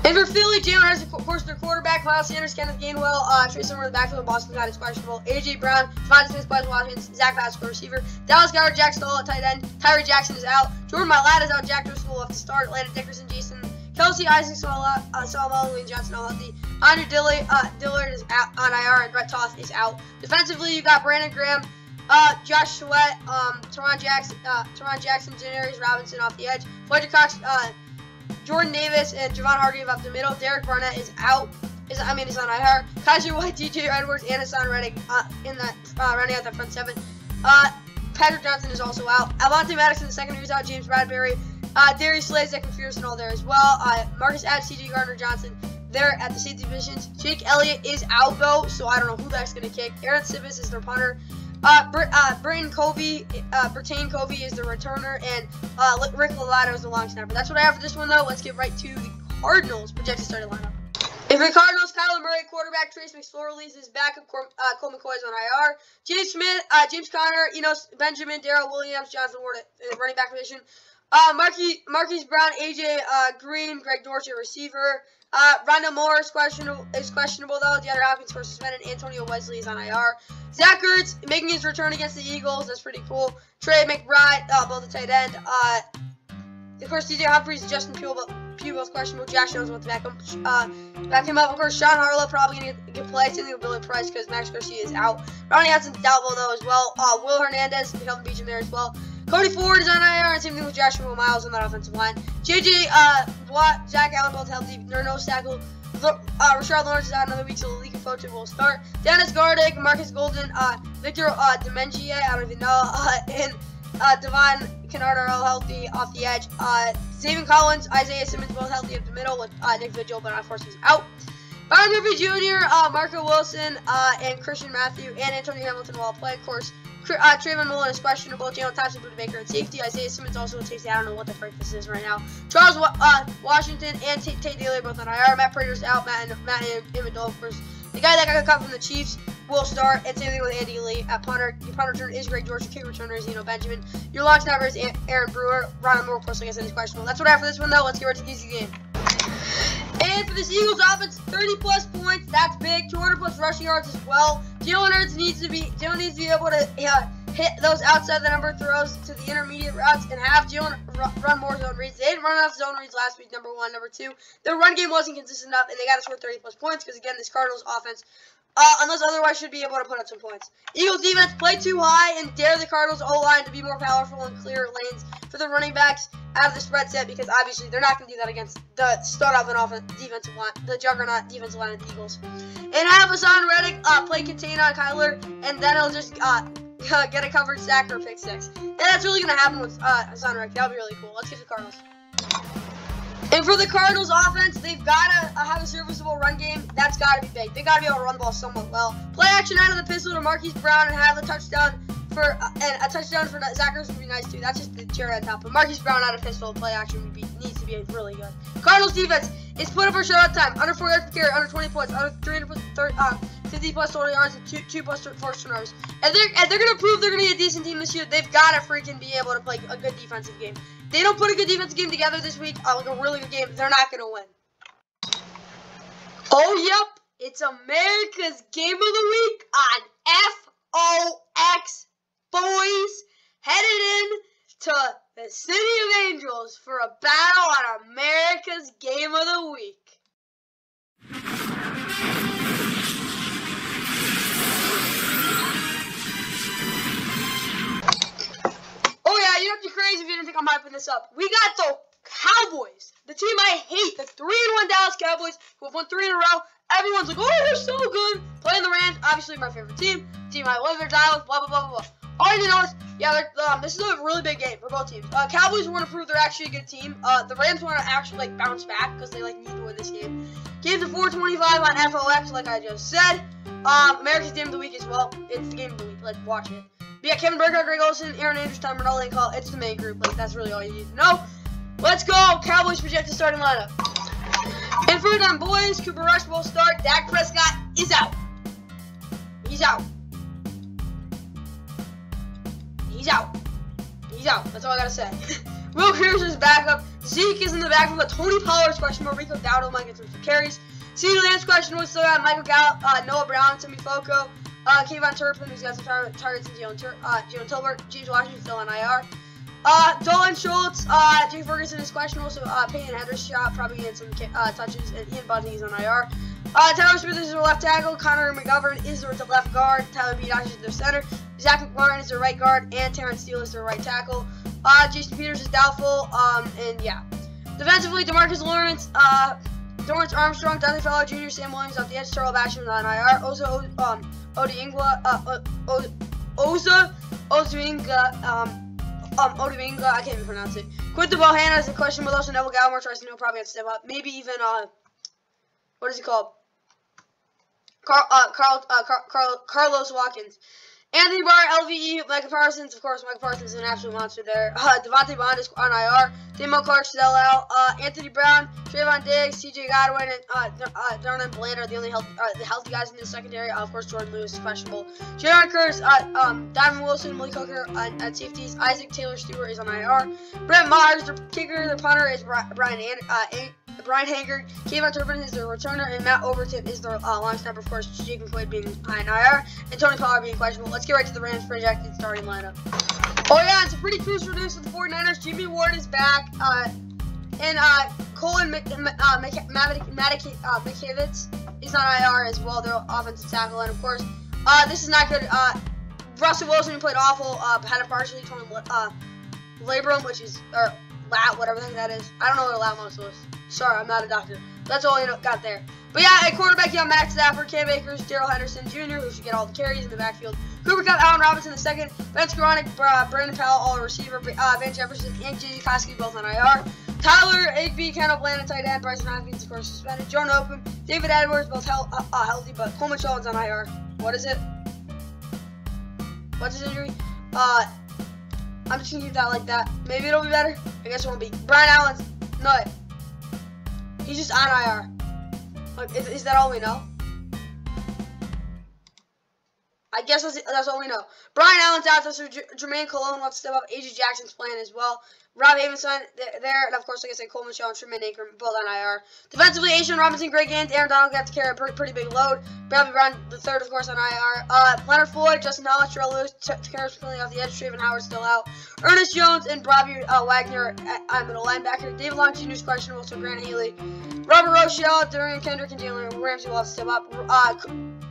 And for Philly, Jalen Hurts, of course, their quarterback. Miles Sanders, Kenneth Gainwell, Trey Summer in the backfield. Boston Scott is questionable. A.J. Brown, Devontae Smith, Buzz Watkins, Zach Pascal, receiver. Dallas Goedert, Jack Stoll at tight end. Tyree Jackson is out. Jordan Mailata is out. Jack Driscoll will have to start. Landon Dickerson, Jason Kelsey, Isaac Samuel, Wayne Johnson all healthy. Andrew Dillard is out on IR, and Brett Toth is out. Defensively, you got Brandon Graham, Josh Sweat, Teron Jackson, Janarius Robinson off the edge. Fletcher Cox, Jordan Davis, and Javon Hargrave up the middle. Derek Barnett is out. He's on IR. Kaiser White, DJ Edwards, and Hassan Reddick rounding out that front seven. Patrick Johnson is also out. Alvontae Madison, the secondary, is out. James Bradbury, Darius Slay, Zach McPherson, all there as well. Marcus Epps, C.J. Gardner-Johnson there at the safety positions. Jake Elliott is out though, so I don't know who that's gonna kick. Aaron Sivis is their punter. Bertain Covey is the returner, and Rick Lalato is the long snapper. That's what I have for this one, though. Let's get right to the Cardinals projected starting lineup. And for the Cardinals, Kyler Murray, quarterback. Trace McSorley is backup. Cole McCoy is on IR. James Smith, James Conner, Enos Benjamin, Darrell Williams, Jonathan Ward at running back position. Marquise Brown, AJ Green, Greg Dorsey, receiver. Rondell Moore is questionable though. DeAndre Hopkins for suspended. Antonio Wesley is on IR. Zach Ertz making his return against the Eagles. That's pretty cool. Trey McBride, both the tight end. Of course, DJ Humphries, Justin Pugh, questionable. Josh Jones wants to back him up. Of course, Sean Harlow probably going to get play. Same thing with Billy Price because Max Garcia is out. Ronnie Hudson's doubtful though as well. Will Hernandez, Kelvin Beachum there as well. Cody Ford is on IR, and same thing with Joshua Miles on that offensive line. JJ Watt, Jack Allen both healthy. Their nose tackle. Rashard Lawrence is out another week, so Lalika Fotu will start. Dennis Gardick, Marcus Golden, Victor Demengie, I don't even know, and Devon Kennard are all healthy off the edge. Zayvon Collins, Isaiah Simmons both healthy up the middle with Nick Vigil, but of course he's out. Byron Murphy Jr., Marco Wilson, and Christian Matthew, and Antonio Hamilton will all play, of course. Trayvon Mullen is questionable. Jalen Thompson, Buda Baker at safety. Isaiah Simmons also at safety. I don't know what the frick this is right now. Charles Washington and Tate Daly both on IR. Matt Prater's out. Matt Amendola, of course. The guy that got cut from the Chiefs will start. And same thing with Andy Lee at punter. Your punter return is Greg George. Your kick returner is Benjamin. Your long snapper is Aaron Brewer. Ronald Moore, of course, like I said, is questionable. That's what I have for this one, though. Let's get right to the easy game. And for this Eagles offense, 30+ points. That's big. 200+ rushing yards as well. Jalen Hurts needs to be able to hit those outside the number throws to the intermediate routes and have Jalen run more zone reads. They didn't run enough zone reads last week, number one. Number two, their run game wasn't consistent enough, and they got to score 30+ points because, again, this Cardinals offense, unless otherwise, should be able to put up some points. Eagles defense, play too high and dare the Cardinals O-line to be more powerful and clear lanes for the running backs out of the spread set, because obviously they're not going to do that against the start off an defensive line, the juggernaut defensive line of the Eagles. And have Hassan Reddick play contain on Kyler, and then he'll just get a covered sack or pick six. And that's really going to happen with Hassan Reddick. That'll be really cool. Let's get to the Cardinals. And for the Cardinals offense, they've got to have a serviceable run game. That's got to be big. They got to be able to run the ball somewhat well. Play action out of the pistol to Marquise Brown and have a touchdown for Zach Ertz would be nice too. That's just the cherry on top. But Marquise Brown out of pistol play action needs to be really good. Cardinals defense is put up for shutout time. Under 4 yards per carry, under 20 points, under 50+ total yards, and 2+ forced turnovers. And they're gonna prove they're gonna be a decent team this year. They've got to freaking be able to play a good defensive game. They don't put a good defensive game together this week, like a really good game, they're not gonna win. Oh yep, it's America's Game of the Week on FOX. Boys, headed in to the City of Angels for a battle on America's Game of the Week. Oh yeah, you don't have to be crazy if you didn't think I'm hyping this up. We got the Cowboys, the team I hate, the 3-1 Dallas Cowboys, who have won 3 in a row. Everyone's like, oh, they're so good. Playing the Rams, obviously my favorite team I live or die with, blah, blah, blah, blah, blah. All you know is, yeah, this is a really big game for both teams. Cowboys want to prove they're actually a good team. The Rams want to actually bounce back because they need to win this game. Game's at 4:25 on FOX, like I just said. America's Game of the Week as well. It's the Game of the Week. Watch it. But yeah, Kevin Burkhardt, Greg Olsen, Aaron Andrews, Tom Rinaldi, and Call. It's the main group. That's really all you need to know. Let's go. Cowboys projected starting lineup. And for them boys, Cooper Rush will start. Dak Prescott is out. He's out. He's out. He's out. That's all I gotta say. Will Pierce is backup. Zeke is in the backfield, but Tony Pollard's questionable. Rico Dowdle might get some carries. CeeDee Lamb's questionable. Still got Michael Gallup, Noah Brown, Timmy Foco, Kayvon Turpin, who's got some targets, and Jalen Tolbert. James Washington still on IR. Dalton Schultz, Jake Ferguson is questionable, so Peyton Hendershot probably getting some touches, and Ian Bunting is on IR. Tyler Smith is their left tackle, Connor McGovern is their left guard, Tyler Beadosh is their center, Zach McLaurin is their right guard, and Terrence Steele is their right tackle. Jason Peters is doubtful, and yeah. Defensively, DeMarcus Lawrence, Dorrance Armstrong, Dante Fowler Jr., Sam Williams off the edge, Terrell Basham on IR, Oduinga, I can't even pronounce it. Quinton Bohanna is a question, but also Neville Gallimore tries to probably have to step up. Maybe even, what is he called? Carlos Watkins. Anthony Barr, LVE, Micah Parsons. Of course, Micah Parsons is an absolute monster there. Devontae Bond is on IR. Demo Clark still out. Anthony Brown, Trayvon Diggs, TJ Godwin, and Darnell Bland are the only healthy guys in the secondary. Of course, Jordan Lewis is questionable. Jaron Curse, Diamond Wilson, Malik Hooker at safeties. Isaac Taylor Stewart is on IR. Brent Myers, the kicker, the punter is Brian Hager. Kayvon Turpin is their returner, and Matt Overton is their long snapper. Of course, Jake McQuaid being on IR, and Tony Pollard being questionable. Let's get right to the Rams projected starting lineup. Oh yeah, it's a pretty crucial news for the 49ers. Jimmy Ward is back, and Colin McKivitz is on IR as well, their offensive tackle, and of course, this is not good. Russell Wilson, who played awful, had a partially torn labrum, which is, or lat, whatever the heck that is. I don't know what a lat muscle is. Sorry, I'm not a doctor. That's all I got there. But yeah, at quarterback, you have Matt Stafford, Cam Akers, Darrell Henderson Jr., who should get all the carries in the backfield. Cooper Kupp, Allen Robinson the second, Ben Skoranek, Brandon Powell, all receiver, Van Jefferson, and J.D. Koski both on IR. Tyler Higbee, Kendall Bland, tight end, Bryson Hopkins, of course, suspended. Joe Noteboom, David Edwards, both healthy, but Coleman Shelton's on IR. What is it? What's his injury? I'm just gonna keep that like that. Maybe it'll be better. I guess it won't be. Brian Allen's nut. He's just on IR. Like, is that all we know? I guess that's all we know. Brian Allen's out, so Jermaine Colon wants to step up. A.J. Jackson's playing as well. Rob Havenson there, and of course, like I said, Coleman Shaw and Tremaine Ingram both on IR. Defensively, Asian Robinson, Greg Gant, Aaron Donald got to carry a pretty big load. Bradley Brown the third, of course, on IR. Leonard Floyd, Justin Thomas, Terrell Lewis, Terrence filling off the edge. Trayvon Howard still out. Ernest Jones and Bobby Wagner at middle linebacker. David Long Jr. is questionable, so Grant Haley. Robert Rochelle, Durian Kendrick, and Jalen Ramsey will have to step up.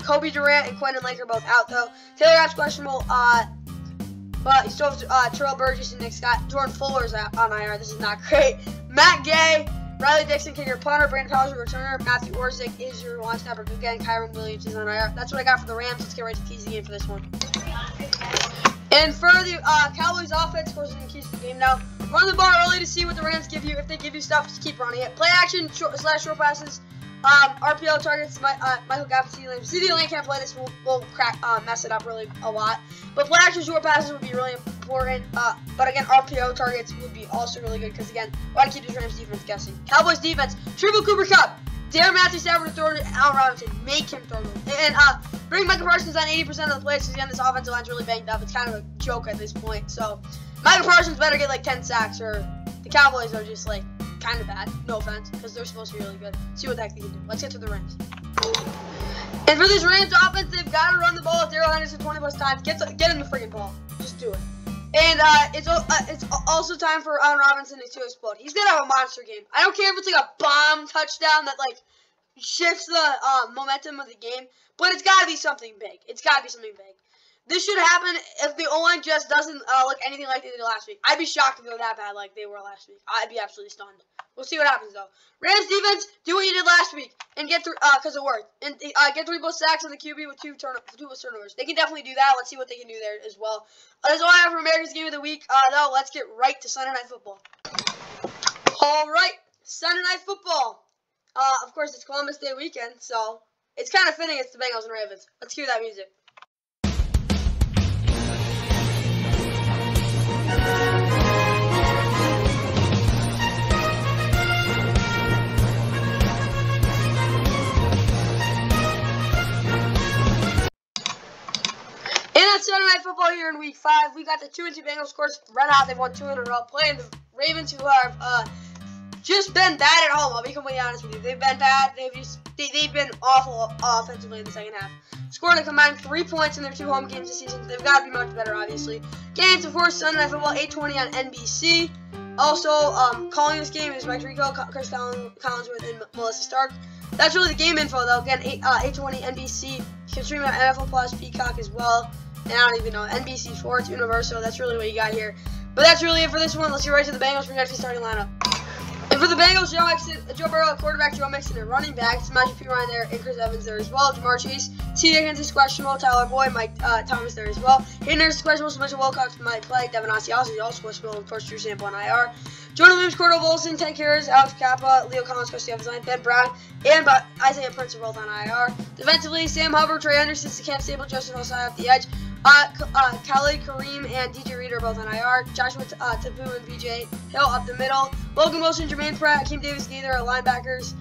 Kobe Durant and Quentin Lake are both out, though. Taylor Rapp's questionable, but you still have Terrell Burgess and Nick Scott. Jordan Fuller's on IR. This is not great. Matt Gay, Riley Dixon, kicker, punter. Brandon Powell's your returner. Matthew Orzik is your long snapper. Again, Kyron Williams is on IR. That's what I got for the Rams. Let's get right to the keys of the game for this one. And for the Cowboys offense, of course, in the keys of the game now. Run the ball early to see what the Rams give you. If they give you stuff, just keep running it. Play action / short passes. RPO targets, Michael Gallup, CeeDee Lamb. CeeDee Lamb can't play this. We'll mess it up really a lot. But play action short passes would be really important. But again, RPO targets would be also really good because again, why keep the Rams defense guessing? Cowboys defense, triple Cooper Kupp. Dare Matthew Stafford to throw to Allen Robinson. Make him throw to him. And bring Micah Parsons on 80% of the plays because again, this offensive line's really banged up. It's kind of a joke at this point. So Micah Parsons better get like 10 sacks or the Cowboys are just like kind of bad, no offense, because they're supposed to be really good. See what the heck they can do. Let's get to the Rams. And for this Rams offense, they've got to run the ball with Darrell Henderson 20+ times. Get him the freaking ball. Just do it. And it's also time for Allen Robinson to explode. He's gonna have a monster game. I don't care if it's like a bomb touchdown that like shifts the momentum of the game, but it's got to be something big. It's got to be something big. This should happen if the O-line just doesn't look anything like they did last week. I'd be shocked if they were that bad like they were last week. I'd be absolutely stunned. We'll see what happens, though. Rams defense, do what you did last week and get through, because it worked. And get 3+ sacks on the QB with 2 turnovers. They can definitely do that. Let's see what they can do there as well. That's all I have for America's Game of the Week. Though, let's get right to Sunday Night Football. All right, Sunday Night Football. Of course, it's Columbus Day weekend, so it's kind of fitting it's the Bengals and Ravens. Let's cue that music. Sunday Night Football. football here in week 5. We got the 2-2 Bengals, of course, red hot. They've won 2 in a row, playing the Ravens, who have just been bad at home. I'll be completely honest with you. They've been bad. They've been awful offensively in the second half. Scored a combined 3 points in their 2 home games this season. They've got to be much better, obviously. Games, of course, Sunday Night Football, 8:20 on NBC. Also, calling this game is Mike Rico, Chris Collinsworth, and Melissa Stark. That's really the game info, though. Again, 8:20 NBC. You can stream it on NFL Plus, Peacock as well. And I don't even know, NBC Sports, Universal. That's really what you got here. But that's really it for this one. Let's get right to the Bengals for next starting lineup. And for the Bengals, Joe Burrow, quarterback, Joe Mixon, and running back. It's Matthew P. Ryan there, and Chris Evans there as well. Jamar Chase, T. Higgins is questionable. Tyler Boyd, Mike Thomas there as well. Hayden Hurst is questionable. So Mitchell Wilcox might play. Devin Asiasi is also questionable. Of course, Drew Sample on IR. Jordan Williams, Cordell Volson, Ted Karras, Alex Kappa, Leo Collins, Coach Evans, Ben Brown, and Isaiah Prince are both on IR. Defensively, Sam Hubbard, Trey Anderson, Cam Stable, Justin Hosai off the edge. Khalid Kareem and DJ Reed are both on IR. Joshua Tapu and BJ Hill up the middle. Logan Wilson, Jermaine Pratt, Akeem Davis, Gaither are linebackers.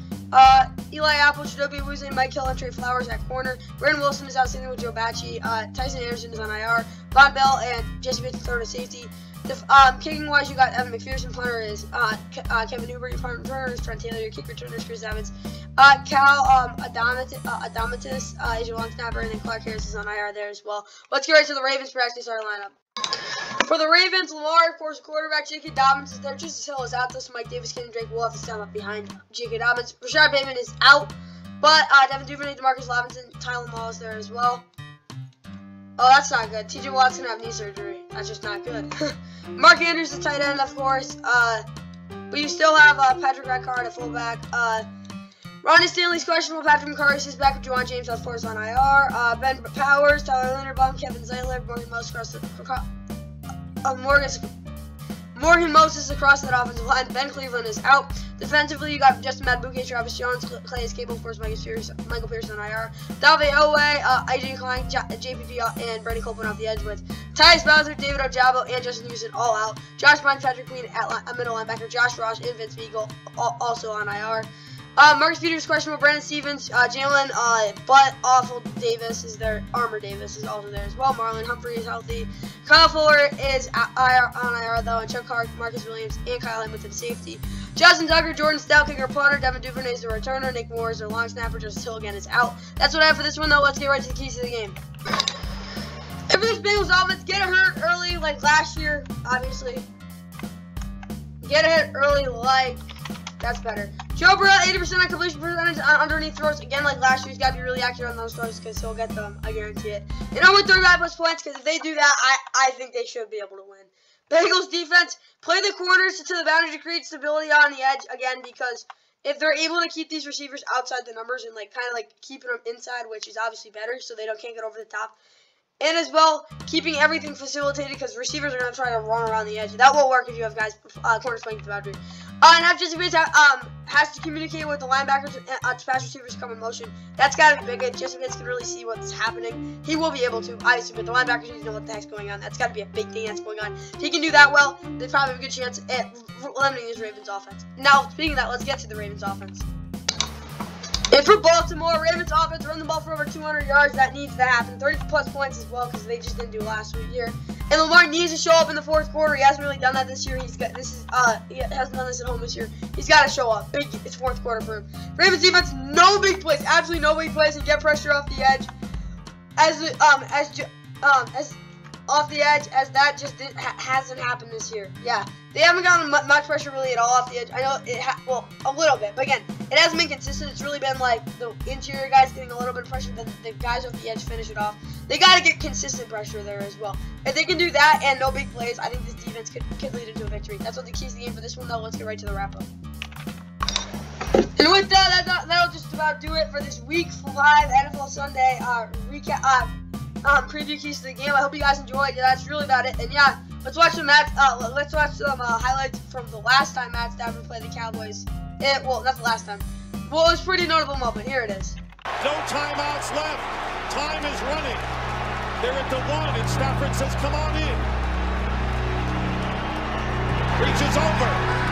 Eli Apple, Chidobe Awuzie, Mike Hill, and Trey Flowers at corner. Brandon Wilson is outstanding with Joe Bacci. Tyson Anderson is on IR. Von Bell and Jesse Bates third to safety. Kicking wise, you got Evan McPherson. Punter is Kevin Huber. Your punter returner is Trent Taylor. Your kick returner is Chris Evans. Cal Adamatis is your long snapper, and then Clark Harris is on IR there as well. Let's get right to the Ravens practice our lineup. For the Ravens, Lamar, of course, quarterback. J.K. Dobbins is there. Justice Hill is out. So Mike Davis, Kenny Drake will have to stand up behind J.K. Dobbins. Rashad Bateman is out, but Devin Duvernay, DeMarcus Robinson, Tylen Wallace is there as well. Oh, that's not good. T.J. Watt's gonna have knee surgery. That's just not good. Mark Andrews is tight end, of course. But you still have Patrick Ricard at fullback. Ronnie Stanley's questionable. Patrick McCarthy is back with Juwan James, of course, on IR. Ben Powers, Tyler Linderbaum, Kevin Zeitler, Morgan Moses across that offensive line. Ben Cleveland is out. Defensively, you got Justin Madubuike, Travis Jones, Clay Cable, of course, Michael Pearson on IR. Dave Owe, AJ Klein, JPP, and Brandon Copeland off the edge with Tyus Bowser, David Ojabo, and Justin Houston all out. Josh Bryant, Patrick Queen at middle linebacker. Josh Ross and Vince Beagle also on IR. Marcus Peters questionable. Brandon Stevens, Jalen Awful Davis is there. Armor Davis is also there as well. Marlon Humphrey is healthy. Kyle Fuller is on IR though, and Chuck Clark, Marcus Williams, and Kyle Hamilton safety. Justin Tucker, Jordan Stout, kicker, punter. Devin Duvernay is the returner. Nick Moore is their long snapper. Justice Hill again is out. That's what I have for this one though. Let's get right to the keys to the game. If this Bengals offense get hurt early like last year, obviously. Get hit early like that's better. Joe Burrow, 80% on completion percentage on underneath throws. Again, like last year, he's got to be really accurate on those throws because he'll get them. I guarantee it. And over 35+ points because if they do that, I think they should be able to win. Bengals defense, play the corners to the boundary to create stability on the edge again because if they're able to keep these receivers outside the numbers and like kind of like keeping them inside, which is obviously better, so they can't get over the top. And as well, keeping everything facilitated because receivers are going to try to run around the edge. That will work if you have guys corners playing the boundary. And Jesse Bates has to communicate with the linebackers to pass receivers come in motion. That's got to be big. Jesse Bates can really see what's happening. He will be able to, obviously, but the linebackers need to know what the heck's going on. That's got to be a big thing that's going on. If he can do that well, they probably have a good chance at eliminating this Ravens offense. Now, speaking of that, let's get to the Ravens offense. And for Baltimore, Ravens offense run the ball for over 200 yards. That needs to happen. 30+ points as well because they just didn't do last week here. And Lamar needs to show up in the fourth quarter. He hasn't really done that this year. He hasn't done this at home this year. He's got to show up. It's fourth quarter for him. Ravens defense, no big plays, absolutely no big plays, and get pressure off the edge. Off the edge, as that just hasn't happened this year. Yeah, they haven't gotten much pressure really at all off the edge. I know well, a little bit, but again, it hasn't been consistent. It's really been like the interior guys getting a little bit of pressure, then the guys off the edge finish it off. They got to get consistent pressure there as well. If they can do that and no big plays, I think this defense could lead into a victory. That's what the keys to the game for this one, though. Let's get right to the wrap-up. And with that'll just about do it for this Week 5 NFL Sunday recap. Preview keys to the game. I hope you guys enjoyed. Yeah, that's really about it. And yeah, let's watch some highlights from the last time Matt Stafford played the Cowboys. Well, not the last time. Well, it was a pretty notable moment. Here it is. No timeouts left. Time is running. They're at the 1, and Stafford says, "Come on in." Reaches over.